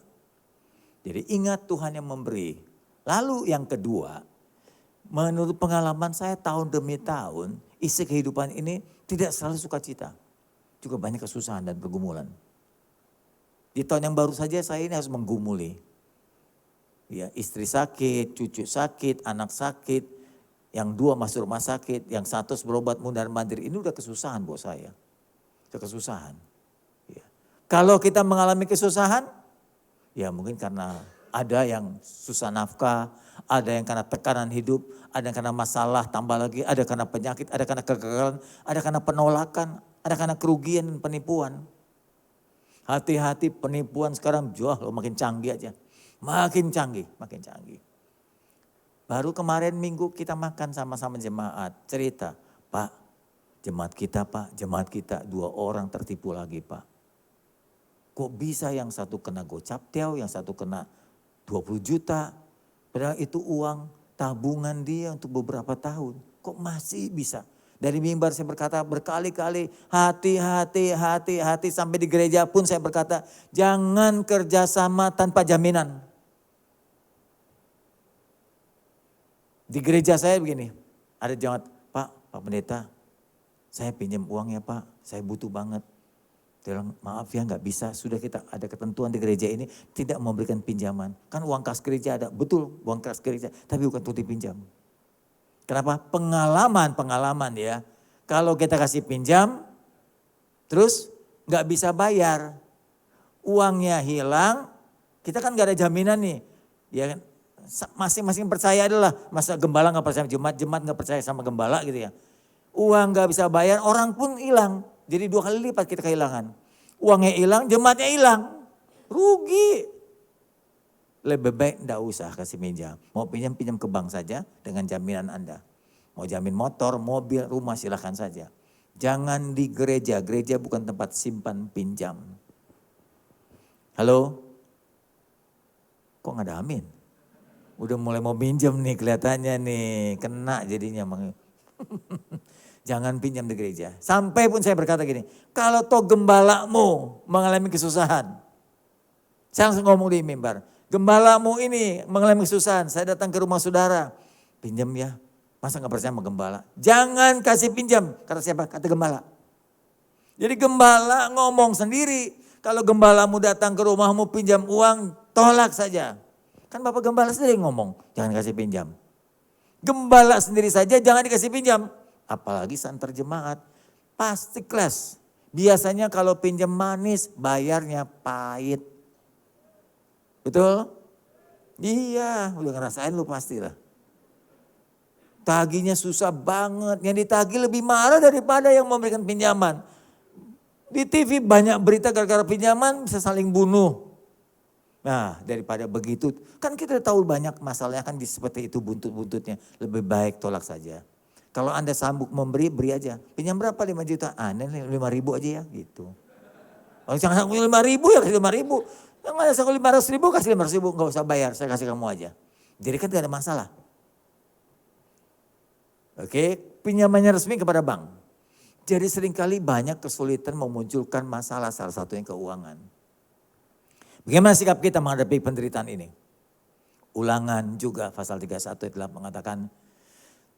Jadi ingat Tuhan yang memberi. Lalu yang kedua, menurut pengalaman saya tahun demi tahun, isi kehidupan ini tidak selalu sukacita. Juga banyak kesusahan dan pergumulan. Di tahun yang baru saja saya ini harus menggumuli. Ya, istri sakit, cucu sakit, anak sakit, yang 2 masuk rumah sakit, yang 1 berobat mundar mandir. Ini udah kesusahan buat saya. Udah kesusahan. Ya. Kalau kita mengalami kesusahan, ya mungkin karena ada yang susah nafkah, ada yang karena tekanan hidup, ada yang karena masalah tambah lagi, ada karena penyakit, ada karena kegagalan, ada karena penolakan, ada karena kerugian dan penipuan. Hati-hati penipuan sekarang jauh makin canggih aja. Makin canggih, makin canggih. Baru kemarin minggu kita makan sama-sama jemaat. Cerita, Pak, jemaat kita 2 orang tertipu lagi Pak. Kok bisa yang satu kena gocaptel, yang satu kena 20 juta. Padahal itu uang tabungan dia untuk beberapa tahun. Kok masih bisa? Dari mimbar saya berkata berkali-kali, hati-hati. Sampai di gereja pun saya berkata, jangan kerjasama tanpa jaminan. Di gereja saya begini, ada jemaat, Pak Pendeta, saya pinjam uang ya Pak, saya butuh banget. Dia bilang, maaf ya nggak bisa, sudah kita ada ketentuan di gereja ini tidak memberikan pinjaman. Kan uang kas gereja ada, betul uang kas gereja, tapi bukan untuk dipinjam. Kenapa? Pengalaman ya. Kalau kita kasih pinjam, terus nggak bisa bayar, uangnya hilang, kita kan nggak ada jaminan nih, ya kan? Masing-masing percaya adalah, masa gembala nggak percaya jemaat nggak percaya sama gembala gitu ya. Uang nggak bisa bayar, orang pun hilang. Jadi 2 kali lipat kita kehilangan. Uangnya hilang, jemaatnya hilang. Rugi. Lebih baik enggak usah kasih pinjam. Mau pinjam ke bank saja dengan jaminan Anda. Mau jamin motor, mobil, rumah silakan saja. Jangan di gereja, gereja bukan tempat simpan pinjam. Halo? Kok nggak ada amin? Udah mulai mau pinjam nih kelihatannya nih, kena jadinya. Jangan pinjam di gereja. Sampai pun saya berkata gini, kalau toh gembalamu mengalami kesusahan. Saya langsung ngomong di mimbar, gembalamu ini mengalami kesusahan, saya datang ke rumah saudara, pinjam ya. Masa gak percaya sama gembala? Jangan kasih pinjam, kata siapa? Kata gembala. Jadi gembala ngomong sendiri, kalau gembalamu datang ke rumahmu pinjam uang, tolak saja. Kan Bapak Gembala sendiri ngomong, jangan kasih pinjam. Gembala sendiri saja jangan dikasih pinjam. Apalagi santer jemaat, pasti kelas. Biasanya kalau pinjam manis, bayarnya pahit. Betul? Iya, udah ngerasain lu pastilah. Tagihnya susah banget, yang ditagih lebih marah daripada yang memberikan pinjaman. Di TV banyak berita gara-gara pinjaman bisa saling bunuh. Nah daripada begitu, kan kita tahu banyak masalahnya kan seperti itu buntut-buntutnya. Lebih baik tolak saja. Kalau Anda sanggup memberi, beri aja. Pinjam berapa? 5 juta? Ini 5 ribu aja ya gitu. Kalau jangan sanggup 5 ribu ya kasih 5 ribu. Yang ada sanggup 500 ribu kasih 500 ribu, gak usah bayar, saya kasih kamu aja. Jadi kan gak ada masalah. Oke, pinjamannya resmi kepada bank. Jadi seringkali banyak kesulitan memunculkan masalah, salah satunya keuangan. Bagaimana sikap kita menghadapi penderitaan ini? Ulangan juga pasal 31 telah mengatakan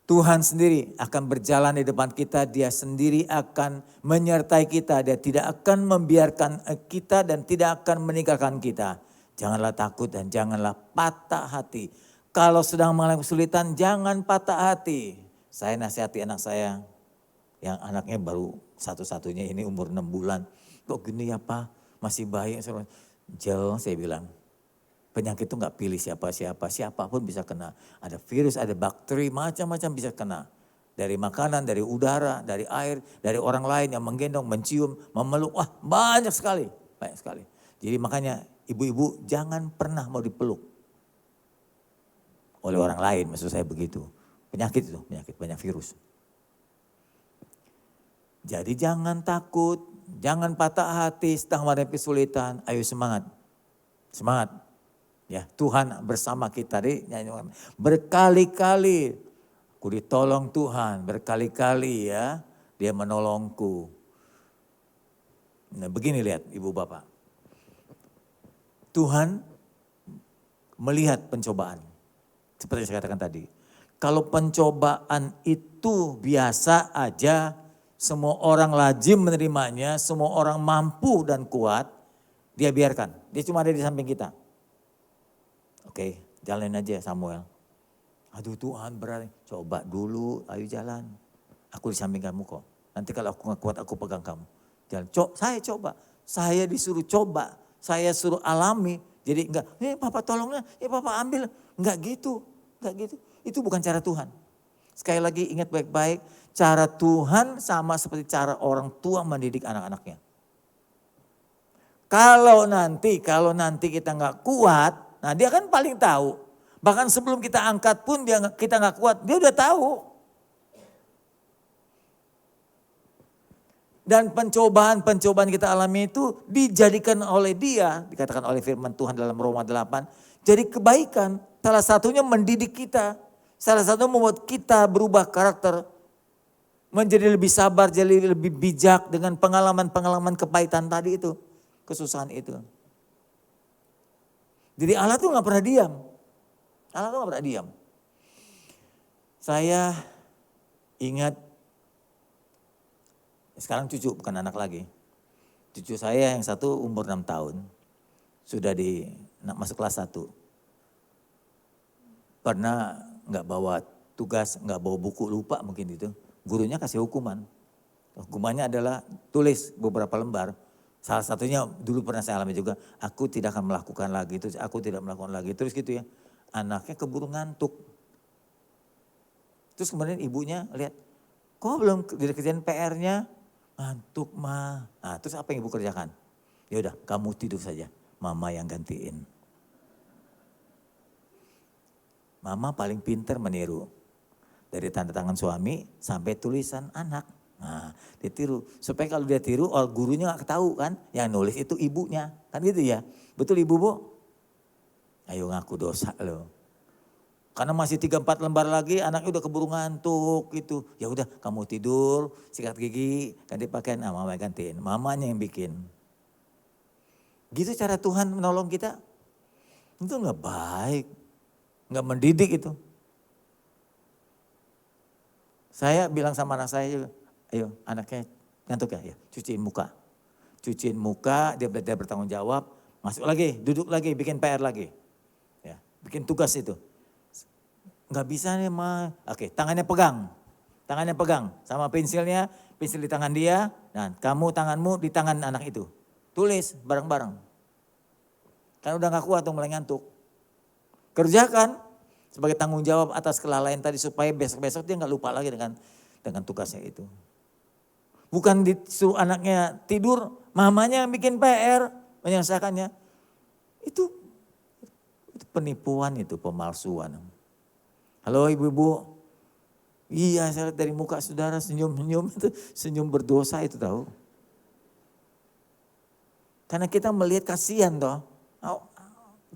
Tuhan sendiri akan berjalan di depan kita, dia sendiri akan menyertai kita, dia tidak akan membiarkan kita dan tidak akan meninggalkan kita. Janganlah takut dan janganlah patah hati. Kalau sedang mengalami kesulitan jangan patah hati. Saya nasihati anak saya yang anaknya baru satu-satunya ini umur 6 bulan. Kok gini ya Pak, masih bayi. Jauh saya bilang, Penyakit itu nggak pilih siapapun bisa kena. Ada virus, ada bakteri, macam-macam bisa kena. Dari makanan, dari udara, dari air, dari orang lain yang menggendong, mencium, memeluk. Wah, banyak sekali. Jadi makanya ibu-ibu jangan pernah mau dipeluk oleh orang lain, maksud saya begitu. Penyakit itu, banyak virus. Jadi jangan takut, jangan patah hati sedang menghadapi kesulitan. Ayo semangat. Semangat. Ya, Tuhan bersama kita. Berkali-kali aku ditolong Tuhan, berkali-kali ya dia menolongku. Nah, begini lihat Ibu Bapak. Tuhan melihat pencobaan. Seperti yang saya katakan tadi. Kalau pencobaan itu biasa aja, semua orang lazim menerimanya, semua orang mampu dan kuat, dia biarkan. Dia cuma ada di samping kita. Oke, jalanin aja Samuel. Aduh Tuhan berani, coba dulu, ayo jalan. Aku di samping kamu kok. Nanti kalau aku gak kuat, aku pegang kamu. Jalan, saya coba, saya disuruh coba, saya suruh alami. Jadi enggak, Papa tolongnya, Papa ambil. Enggak gitu. Itu bukan cara Tuhan. Sekali lagi ingat baik-baik, cara Tuhan sama seperti cara orang tua mendidik anak-anaknya. Kalau nanti kita nggak kuat, nah dia kan paling tahu. Bahkan sebelum kita angkat pun kita nggak kuat, dia udah tahu. Dan pencobaan kita alami itu dijadikan oleh dia, dikatakan oleh firman Tuhan dalam Roma 8, jadi kebaikan. Salah satunya mendidik kita, salah satunya membuat kita berubah karakter, menjadi lebih sabar, jadi lebih bijak dengan pengalaman-pengalaman kepahitan tadi itu, kesusahan itu. Jadi Allah tuh gak pernah diam. Saya ingat, sekarang cucu bukan anak lagi. Cucu saya yang satu umur 6 tahun, sudah masuk kelas 1. Pernah gak bawa tugas, gak bawa buku, lupa mungkin itu. Gurunya kasih hukuman. Hukumannya adalah tulis beberapa lembar. Salah satunya dulu pernah saya alami juga, aku tidak akan melakukan lagi, terus aku tidak melakukan lagi, terus gitu ya. Anaknya keburu ngantuk. Terus kemudian ibunya lihat, kok belum dikerjain PR-nya? Ngantuk mah. Nah, terus apa yang ibu kerjakan? Ya udah, kamu tidur saja, mama yang gantiin. Mama paling pintar meniru. Dari tanda tangan suami sampai tulisan anak. Nah, dia tiru. Supaya kalau dia tiru, gurunya gak tahu kan. Yang nulis itu ibunya. Kan gitu ya. Betul ibu Bu? Ayo ngaku dosa loh. Karena masih 3-4 lembar lagi anaknya udah keburu ngantuk gitu. Ya udah kamu tidur, sikat gigi, ganti pakaian, mama gantiin. Mamanya yang bikin. Gitu cara Tuhan menolong kita. Itu gak baik. Gak mendidik itu. Saya bilang sama anak saya juga, ayo anaknya ngantuk ya, cuciin muka. Cuciin muka, dia belajar bertanggung jawab, masuk lagi, duduk lagi, bikin PR lagi. Ya, bikin tugas itu. Gak bisa nih mah, oke tangannya pegang sama pensilnya, pensil di tangan dia, nah tanganmu di tangan anak itu. Tulis bareng-bareng. Kan udah gak kuat tuh mulai ngantuk. Kerjakan sebagai tanggung jawab atas kelalaian tadi supaya besok-besok dia gak lupa lagi dengan tugasnya itu. Bukan disuruh anaknya tidur, mamanya yang bikin PR, menyelesaikannya. Itu penipuan, itu pemalsuan. Halo ibu-ibu, iya saya lihat dari muka saudara senyum-senyum itu, senyum berdosa itu tahu. Karena kita melihat kasihan toh.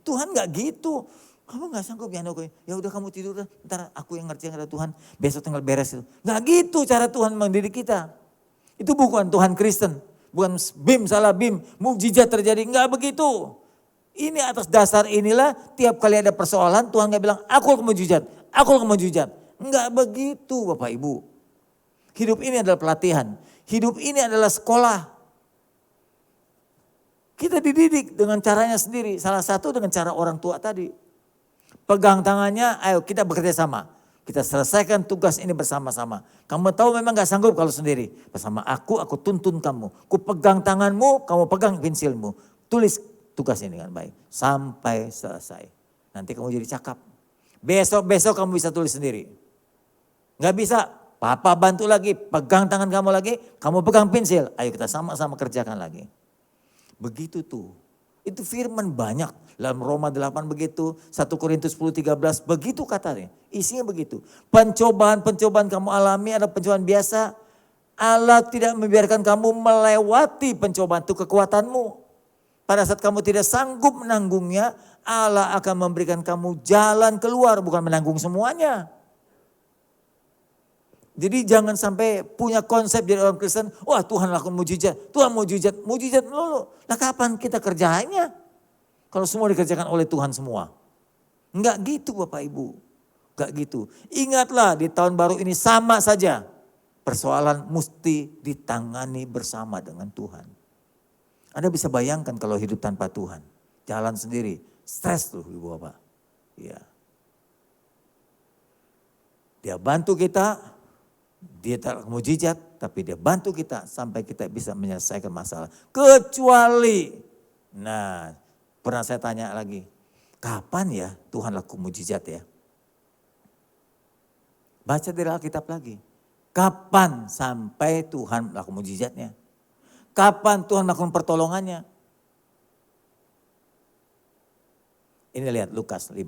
Tuhan gak gitu. Kamu gak sanggup ya udah kamu tidur, ntar aku yang ngerti yang ada Tuhan, besok tinggal beres itu. Gak gitu cara Tuhan mendidik kita. Itu bukan Tuhan Kristen, bukan BIM salah BIM, mukjizat terjadi, gak begitu. Ini atas dasar inilah tiap kali ada persoalan Tuhan gak bilang aku akan mukjizat, aku akan mukjizat. Gak begitu Bapak Ibu. Hidup ini adalah pelatihan, hidup ini adalah sekolah. Kita dididik dengan caranya sendiri, salah satu dengan cara orang tua tadi. Pegang tangannya, ayo kita bekerja sama. Kita selesaikan tugas ini bersama-sama. Kamu tahu memang gak sanggup kalau sendiri. Bersama aku tuntun kamu. Ku pegang tanganmu, kamu pegang pensilmu. Tulis tugas ini dengan baik. Sampai selesai. Nanti kamu jadi cakap. Besok kamu bisa tulis sendiri. Gak bisa, papa bantu lagi, pegang tangan kamu lagi, kamu pegang pensil. Ayo kita sama-sama kerjakan lagi. Begitu tuh. Itu firman banyak. Dalam Roma 8 begitu, 1 Korintus 10:13 begitu katanya. Isinya begitu. Pencobaan-pencobaan kamu alami adalah pencobaan biasa. Allah tidak membiarkan kamu melewati pencobaan itu kekuatanmu. Pada saat kamu tidak sanggup menanggungnya, Allah akan memberikan kamu jalan keluar, bukan menanggung semuanya. Jadi jangan sampai punya konsep jadi orang Kristen, wah Tuhan lakukan mujizat, Tuhan mujizat melulu. Nah kapan kita kerjainnya? Kalau semua dikerjakan oleh Tuhan semua. Enggak gitu Bapak Ibu, enggak gitu. Ingatlah di tahun baru ini sama saja. Persoalan mesti ditangani bersama dengan Tuhan. Anda bisa bayangkan kalau hidup tanpa Tuhan. Jalan sendiri, stres tuh Ibu Bapak. Ya. Dia bantu kita, dia tak mujizat, tapi dia bantu kita sampai kita bisa menyelesaikan masalah. Kecuali, nah pernah saya tanya lagi, kapan ya Tuhan laku mujizat ya? Baca dari Alkitab lagi. Kapan sampai Tuhan laku mujizatnya? Kapan Tuhan melakukan pertolongannya? Ini lihat Lukas 5.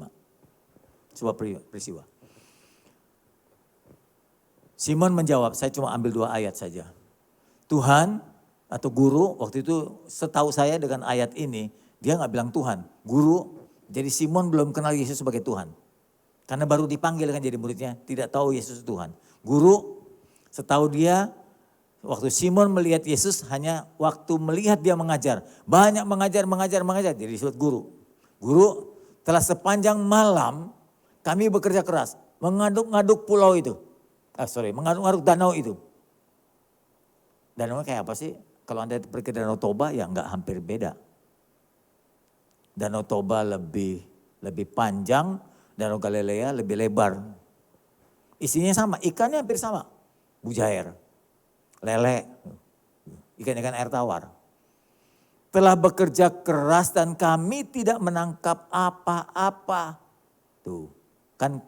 Sebuah peristiwa. Simon menjawab, saya cuma ambil 2 ayat saja. Tuhan atau guru, waktu itu setahu saya dengan ayat ini, dia gak bilang Tuhan, guru. Jadi Simon belum kenal Yesus sebagai Tuhan. Karena baru dipanggil kan jadi muridnya, tidak tahu Yesus Tuhan. Guru, setahu dia, waktu Simon melihat Yesus hanya waktu melihat dia mengajar. Banyak mengajar, jadi disebut guru. Guru, telah sepanjang malam kami bekerja keras, mengaduk-ngaduk pulau itu. Mengaduk-ngaduk danau itu. Danau kayak apa sih? Kalau Anda pergi ke Danau Toba ya enggak hampir beda. Danau Toba lebih panjang, Danau Galilea lebih lebar. Isinya sama, ikannya hampir sama. Bujair, lele, ikan-ikan air tawar. Telah bekerja keras dan kami tidak menangkap apa-apa. Tuh, kan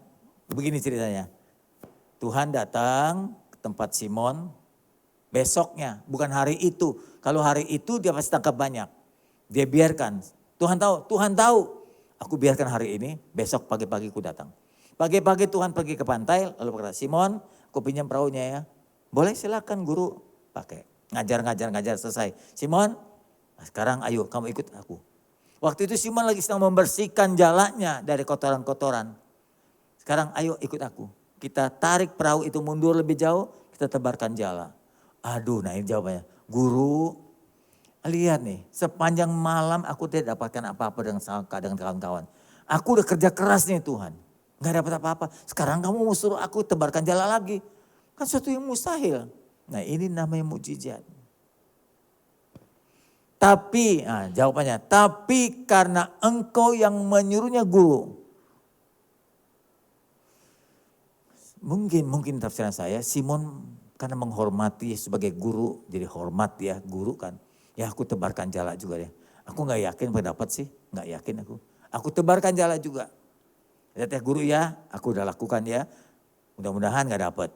begini ceritanya. Tuhan datang ke tempat Simon besoknya, bukan hari itu. Kalau hari itu dia pasti tangkap banyak. Dia biarkan, Tuhan tahu. Aku biarkan hari ini, besok pagi-pagi aku datang. Pagi-pagi Tuhan pergi ke pantai, lalu berkata, Simon, aku pinjam perahunya ya. Boleh silakan guru, pakai. Ngajar selesai. Simon, sekarang ayo kamu ikut aku. Waktu itu Simon lagi sedang membersihkan jalannya dari kotoran-kotoran. Sekarang ayo ikut aku. Kita tarik perahu itu mundur lebih jauh, kita tebarkan jala. Aduh, nah ini jawabannya. Guru, lihat nih, sepanjang malam aku tidak dapatkan apa-apa dengan kawan-kawan. Aku udah kerja keras nih Tuhan. Gak dapat apa-apa. Sekarang kamu mau suruh aku tebarkan jala lagi. Kan sesuatu yang mustahil. Nah ini namanya mujizat. Tapi, jawabannya, tapi karena engkau yang menyuruhnya guru. Mungkin tafsiran saya, Simon karena menghormati sebagai guru, jadi hormat ya guru kan. Ya aku tebarkan jala juga ya. Aku gak yakin dapat sih, gak yakin aku. Aku tebarkan jala juga. Lihat ya guru ya, aku udah lakukan ya. Mudah-mudahan gak dapat.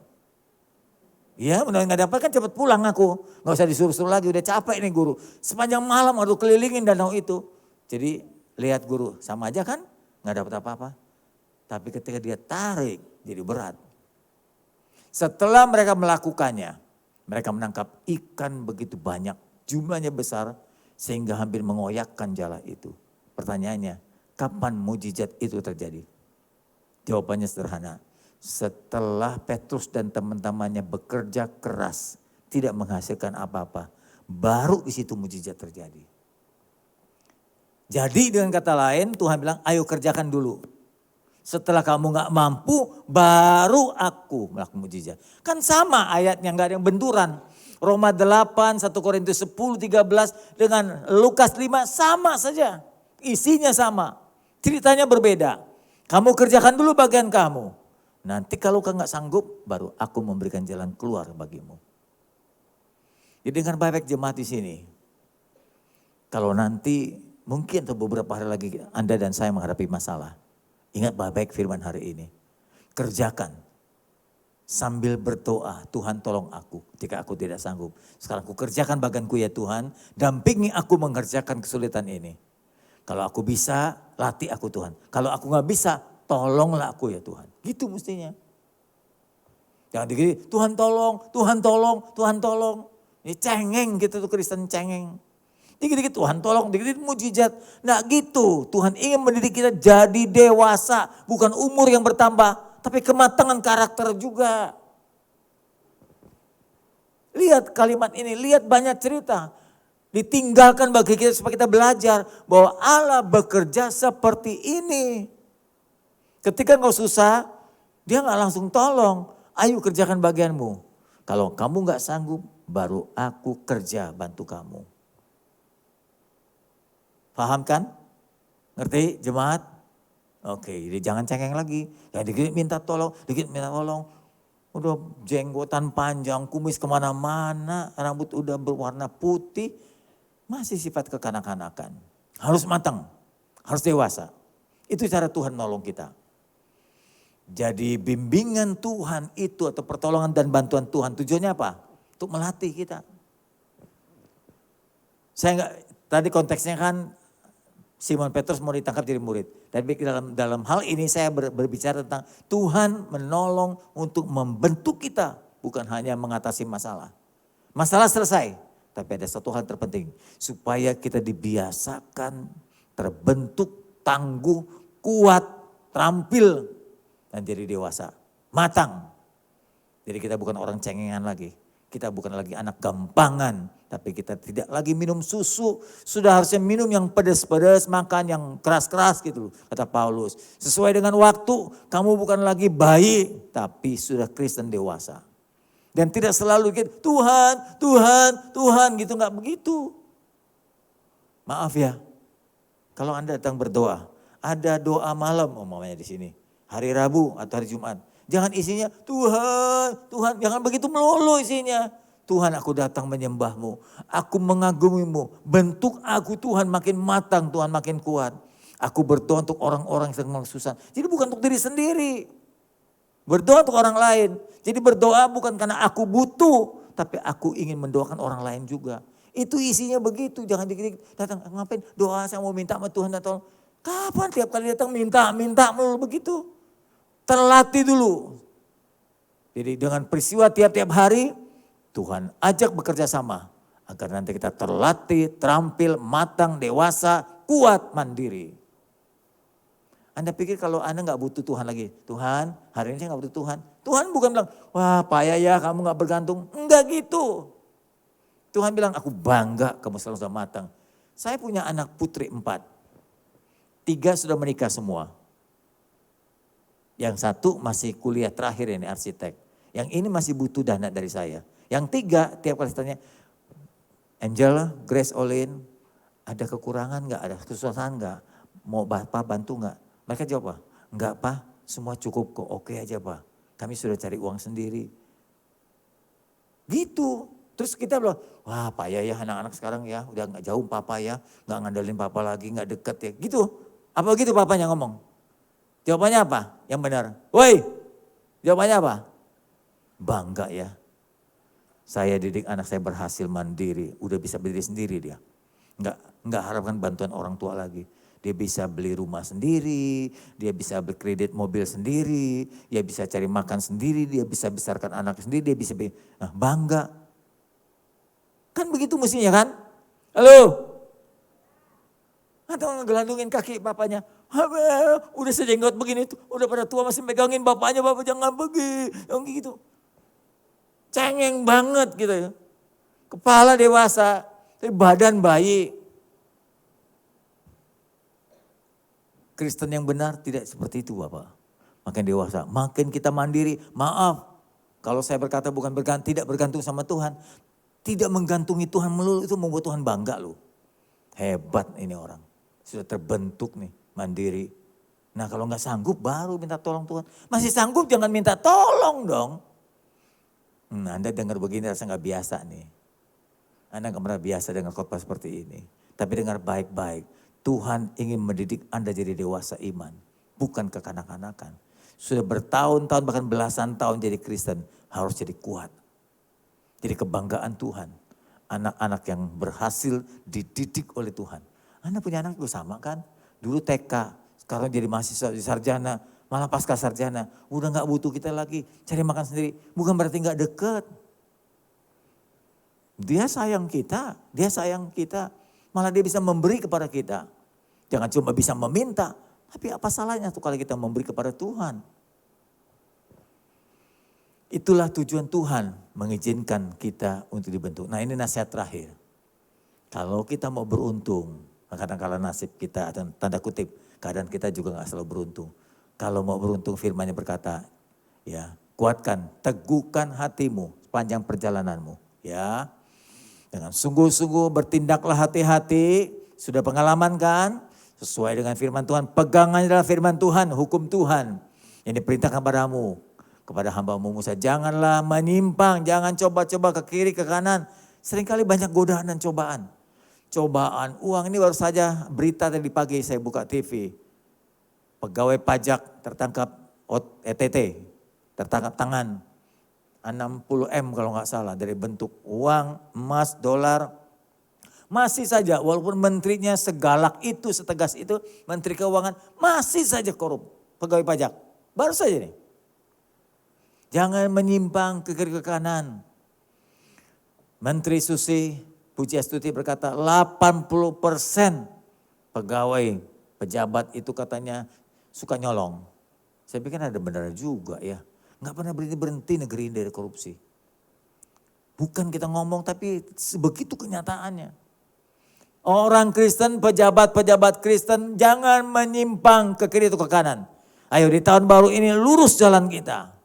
Ya mudah-mudahan gak dapat kan cepat pulang aku. Gak usah disuruh-suruh lagi, udah capek nih guru. Sepanjang malam aku kelilingin danau itu. Jadi lihat guru, sama aja kan gak dapat apa-apa. Tapi ketika dia tarik jadi berat. Setelah mereka melakukannya, mereka menangkap ikan begitu banyak, jumlahnya besar sehingga hampir mengoyakkan jala itu. Pertanyaannya, kapan mujizat itu terjadi? Jawabannya sederhana, setelah Petrus dan teman-temannya bekerja keras, tidak menghasilkan apa-apa, baru di situ mujizat terjadi. Jadi dengan kata lain Tuhan bilang, ayo kerjakan dulu. Setelah kamu gak mampu, baru aku melakukan mujizat. Kan sama ayatnya, gak ada yang benturan. Roma 8, 1 Korintus 10, 13 dengan Lukas 5 sama saja. Isinya sama, ceritanya berbeda. Kamu kerjakan dulu bagian kamu. Nanti kalau kau gak sanggup, baru aku memberikan jalan keluar bagimu. Jadi dengan baik jemaat di sini. Kalau nanti mungkin atau beberapa hari lagi Anda dan saya menghadapi masalah. Ingat baik-baik firman hari ini. Kerjakan sambil berdoa, Tuhan tolong aku jika aku tidak sanggup. Sekarang aku kerjakan bagianku ya Tuhan, dampingi aku mengerjakan kesulitan ini. Kalau aku bisa, latih aku Tuhan. Kalau aku gak bisa, tolonglah aku ya Tuhan. Gitu mestinya. Jangan dikit, Tuhan tolong, Tuhan tolong, Tuhan tolong. Ini cengeng gitu tuh Kristen cengeng. Dikit-dikit Tuhan tolong, dikit-dikit mujizat. Nggak gitu, Tuhan ingin mendidik kita jadi dewasa. Bukan umur yang bertambah, tapi kematangan karakter juga. Lihat kalimat ini, lihat banyak cerita. Ditinggalkan bagi kita supaya kita belajar bahwa Allah bekerja seperti ini. Ketika engkau susah, dia nggak langsung tolong. Ayo kerjakan bagianmu. Kalau kamu nggak sanggup, baru aku kerja bantu kamu. Paham kan? Ngerti jemaat? Oke, jadi jangan cengeng lagi. Ya dikit minta tolong, dikit minta tolong. Udah jenggotan panjang, kumis kemana-mana, rambut udah berwarna putih. Masih sifat kekanak-kanakan. Harus matang, harus dewasa. Itu cara Tuhan nolong kita. Jadi bimbingan Tuhan itu atau pertolongan dan bantuan Tuhan tujuannya apa? Untuk melatih kita. Tadi konteksnya kan Simon Petrus mau ditangkap jadi murid. Tapi dalam hal ini saya berbicara tentang Tuhan menolong untuk membentuk kita. Bukan hanya mengatasi masalah. Masalah selesai. Tapi ada satu hal terpenting. Supaya kita dibiasakan, terbentuk, tangguh, kuat, terampil. Dan jadi dewasa, matang. Jadi kita bukan orang cengengan lagi. Kita bukan lagi anak gampangan. Tapi kita tidak lagi minum susu. Sudah harusnya minum yang pedas-pedas, makan yang keras-keras gitu. Kata Paulus. Sesuai dengan waktu, kamu bukan lagi bayi. Tapi sudah Kristen dewasa. Dan tidak selalu gitu, Tuhan, Tuhan, Tuhan gitu. Enggak begitu. Maaf ya. Kalau Anda datang berdoa. Ada doa malam umpamanya di sini. Hari Rabu atau hari Jumat. Jangan isinya Tuhan, Tuhan. Jangan begitu melulu isinya. Tuhan aku datang menyembahmu. Aku mengagumimu. Bentuk aku Tuhan makin matang, Tuhan makin kuat. Aku berdoa untuk orang-orang yang sedang susah. Jadi bukan untuk diri sendiri. Berdoa untuk orang lain. Jadi berdoa bukan karena aku butuh. Tapi aku ingin mendoakan orang lain juga. Itu isinya begitu. Jangan dikit-dikit datang ngapain doa saya mau minta sama Tuhan atau kapan tiap kali datang minta melulu begitu. Terlatih dulu. Jadi dengan peristiwa tiap-tiap hari Tuhan ajak bekerja sama. Agar nanti kita terlatih, terampil, matang, dewasa, kuat, mandiri. Anda pikir kalau Anda gak butuh Tuhan lagi. Tuhan hari ini saya gak butuh Tuhan. Tuhan bukan bilang wah payah ya kamu gak bergantung. Enggak gitu. Tuhan bilang aku bangga kamu selalu sudah matang. Saya punya anak putri 4. 3 sudah menikah semua. Yang 1 masih kuliah terakhir ini arsitek. Yang ini masih butuh dana dari saya. Yang 3 tiap kali tanya, Angel, Grace, Olin, ada kekurangan gak? Ada kesusahan gak? Mau Bapak bantu gak? Mereka jawab apa? Enggak Pak, semua cukup kok. Oke aja Pak. Kami sudah cari uang sendiri. Gitu. Terus kita bilang, wah payah ya anak-anak sekarang ya. Udah gak jauh Papa ya. Gak ngandelin Papa lagi, gak deket ya. Gitu. Apa gitu Papanya ngomong? Jawabannya apa? Yang benar. Woi, jawabannya apa? Bangga ya. Saya didik anak saya berhasil mandiri. Udah bisa berdiri sendiri dia. Enggak harapkan bantuan orang tua lagi. Dia bisa beli rumah sendiri. Dia bisa beli kredit mobil sendiri. Dia bisa cari makan sendiri. Dia bisa besarkan anak sendiri. Dia bisa bangga. Kan begitu mestinya kan? Halo? Atau ngegelandungin kaki bapaknya. Udah sejenggot begini tuh. Udah pada tua masih megangin bapaknya. Bapak jangan pergi. Yang gitu. Cengeng banget gitu ya. Kepala dewasa. Tapi badan bayi. Kristen yang benar tidak seperti itu Bapak. Makin dewasa. Makin kita mandiri. Maaf. Kalau saya berkata bukan tidak bergantung sama Tuhan. Tidak menggantungi Tuhan melulu itu membuat Tuhan bangga loh. Hebat ini orang. Sudah terbentuk nih mandiri. Nah kalau nggak sanggup baru minta tolong Tuhan. Masih sanggup jangan minta tolong dong. Anda dengar begini rasa nggak biasa nih. Anda nggak pernah biasa dengan khotbah seperti ini. Tapi dengar baik-baik. Tuhan ingin mendidik Anda jadi dewasa iman, bukan kekanak-kanakan. Sudah bertahun-tahun bahkan belasan tahun jadi Kristen, harus jadi kuat. Jadi kebanggaan Tuhan. Anak-anak yang berhasil dididik oleh Tuhan. Anda punya anak juga sama kan? Dulu TK, sekarang jadi mahasiswa, jadi sarjana, malah pasca sarjana. Udah gak butuh kita lagi, cari makan sendiri. Bukan berarti gak deket. Dia sayang kita, malah dia bisa memberi kepada kita. Jangan cuma bisa meminta, tapi apa salahnya tuh kalau kita memberi kepada Tuhan. Itulah tujuan Tuhan mengizinkan kita untuk dibentuk. Nah ini nasihat terakhir. Kalau kita mau beruntung, kadang-kadang nasib kita atau tanda kutip, keadaan kita juga gak selalu beruntung. Kalau mau beruntung firman-Nya berkata, ya kuatkan, teguhkan hatimu sepanjang perjalananmu. Ya, dengan sungguh-sungguh bertindaklah hati-hati, sudah pengalaman kan? Sesuai dengan firman Tuhan, pegangan adalah firman Tuhan, hukum Tuhan yang diperintahkan padamu, kepada hamba-Mu Musa. Janganlah menyimpang, jangan coba-coba ke kiri, ke kanan. Seringkali banyak godaan dan cobaan. Cobaan uang, ini baru saja berita tadi pagi saya buka TV. Pegawai pajak tertangkap ETT, tertangkap tangan 60M kalau nggak salah dari bentuk uang, emas, dolar. Masih saja walaupun menterinya segalak itu, setegas itu, menteri keuangan masih saja korup pegawai pajak. Baru saja nih. Jangan menyimpang ke kiri ke kanan. Menteri Susi Pujiastuti berkata 80% pegawai pejabat itu katanya suka nyolong. Saya pikir ada benar juga ya. Nggak pernah berhenti negeri ini dari korupsi. Bukan kita ngomong tapi begitu kenyataannya. Orang Kristen, pejabat-pejabat Kristen jangan menyimpang ke kiri atau ke kanan. Ayo di tahun baru ini lurus jalan kita.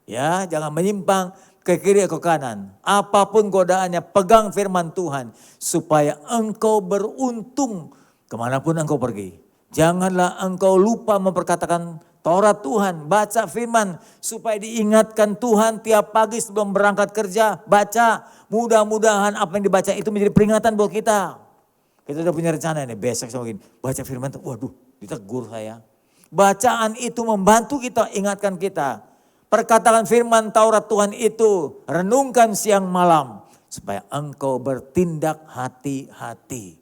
Ya, jangan menyimpang ke kiri atau ke kanan. Apapun godaannya, pegang firman Tuhan supaya engkau beruntung kemanapun engkau pergi. Janganlah engkau lupa memperkatakan Taurat Tuhan, baca firman supaya diingatkan Tuhan tiap pagi sebelum berangkat kerja, baca. Mudah-mudahan apa yang dibaca itu menjadi peringatan buat kita. Kita udah punya rencana nih, besok saya mungkin baca firman, waduh ditegur saya. Bacaan itu membantu kita, ingatkan kita. Perkataan firman Taurat Tuhan itu renungkan siang malam supaya engkau bertindak hati-hati.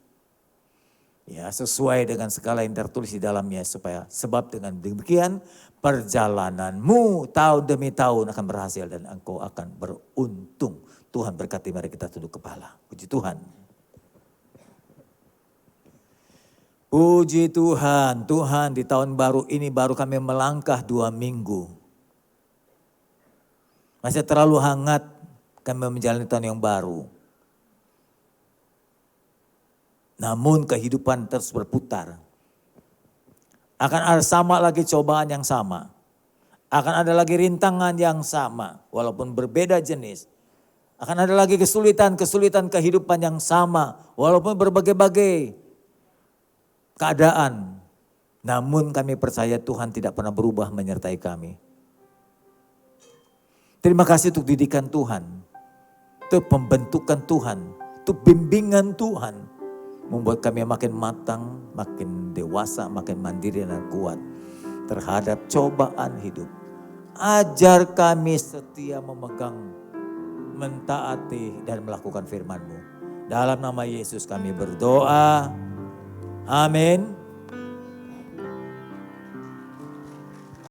Ya, sesuai dengan segala yang tertulis di dalamnya supaya sebab dengan demikian perjalananmu tahun demi tahun akan berhasil dan engkau akan beruntung. Tuhan berkati, mari kita tunduk kepala. Puji Tuhan. Puji Tuhan, Tuhan di tahun baru ini baru kami melangkah 2 minggu. Masih terlalu hangat kami menjalani tahun yang baru. Namun kehidupan terus berputar. Akan ada sama lagi cobaan yang sama. Akan ada lagi rintangan yang sama walaupun berbeda jenis. Akan ada lagi kesulitan kehidupan yang sama walaupun berbagai-bagai keadaan. Namun kami percaya Tuhan tidak pernah berubah menyertai kami. Terima kasih untuk didikan Tuhan, untuk pembentukan Tuhan, untuk bimbingan Tuhan. Membuat kami makin matang, makin dewasa, makin mandiri dan kuat terhadap cobaan hidup. Ajar kami setia memegang, mentaati dan melakukan firman-Mu. Dalam nama Yesus kami berdoa. Amin.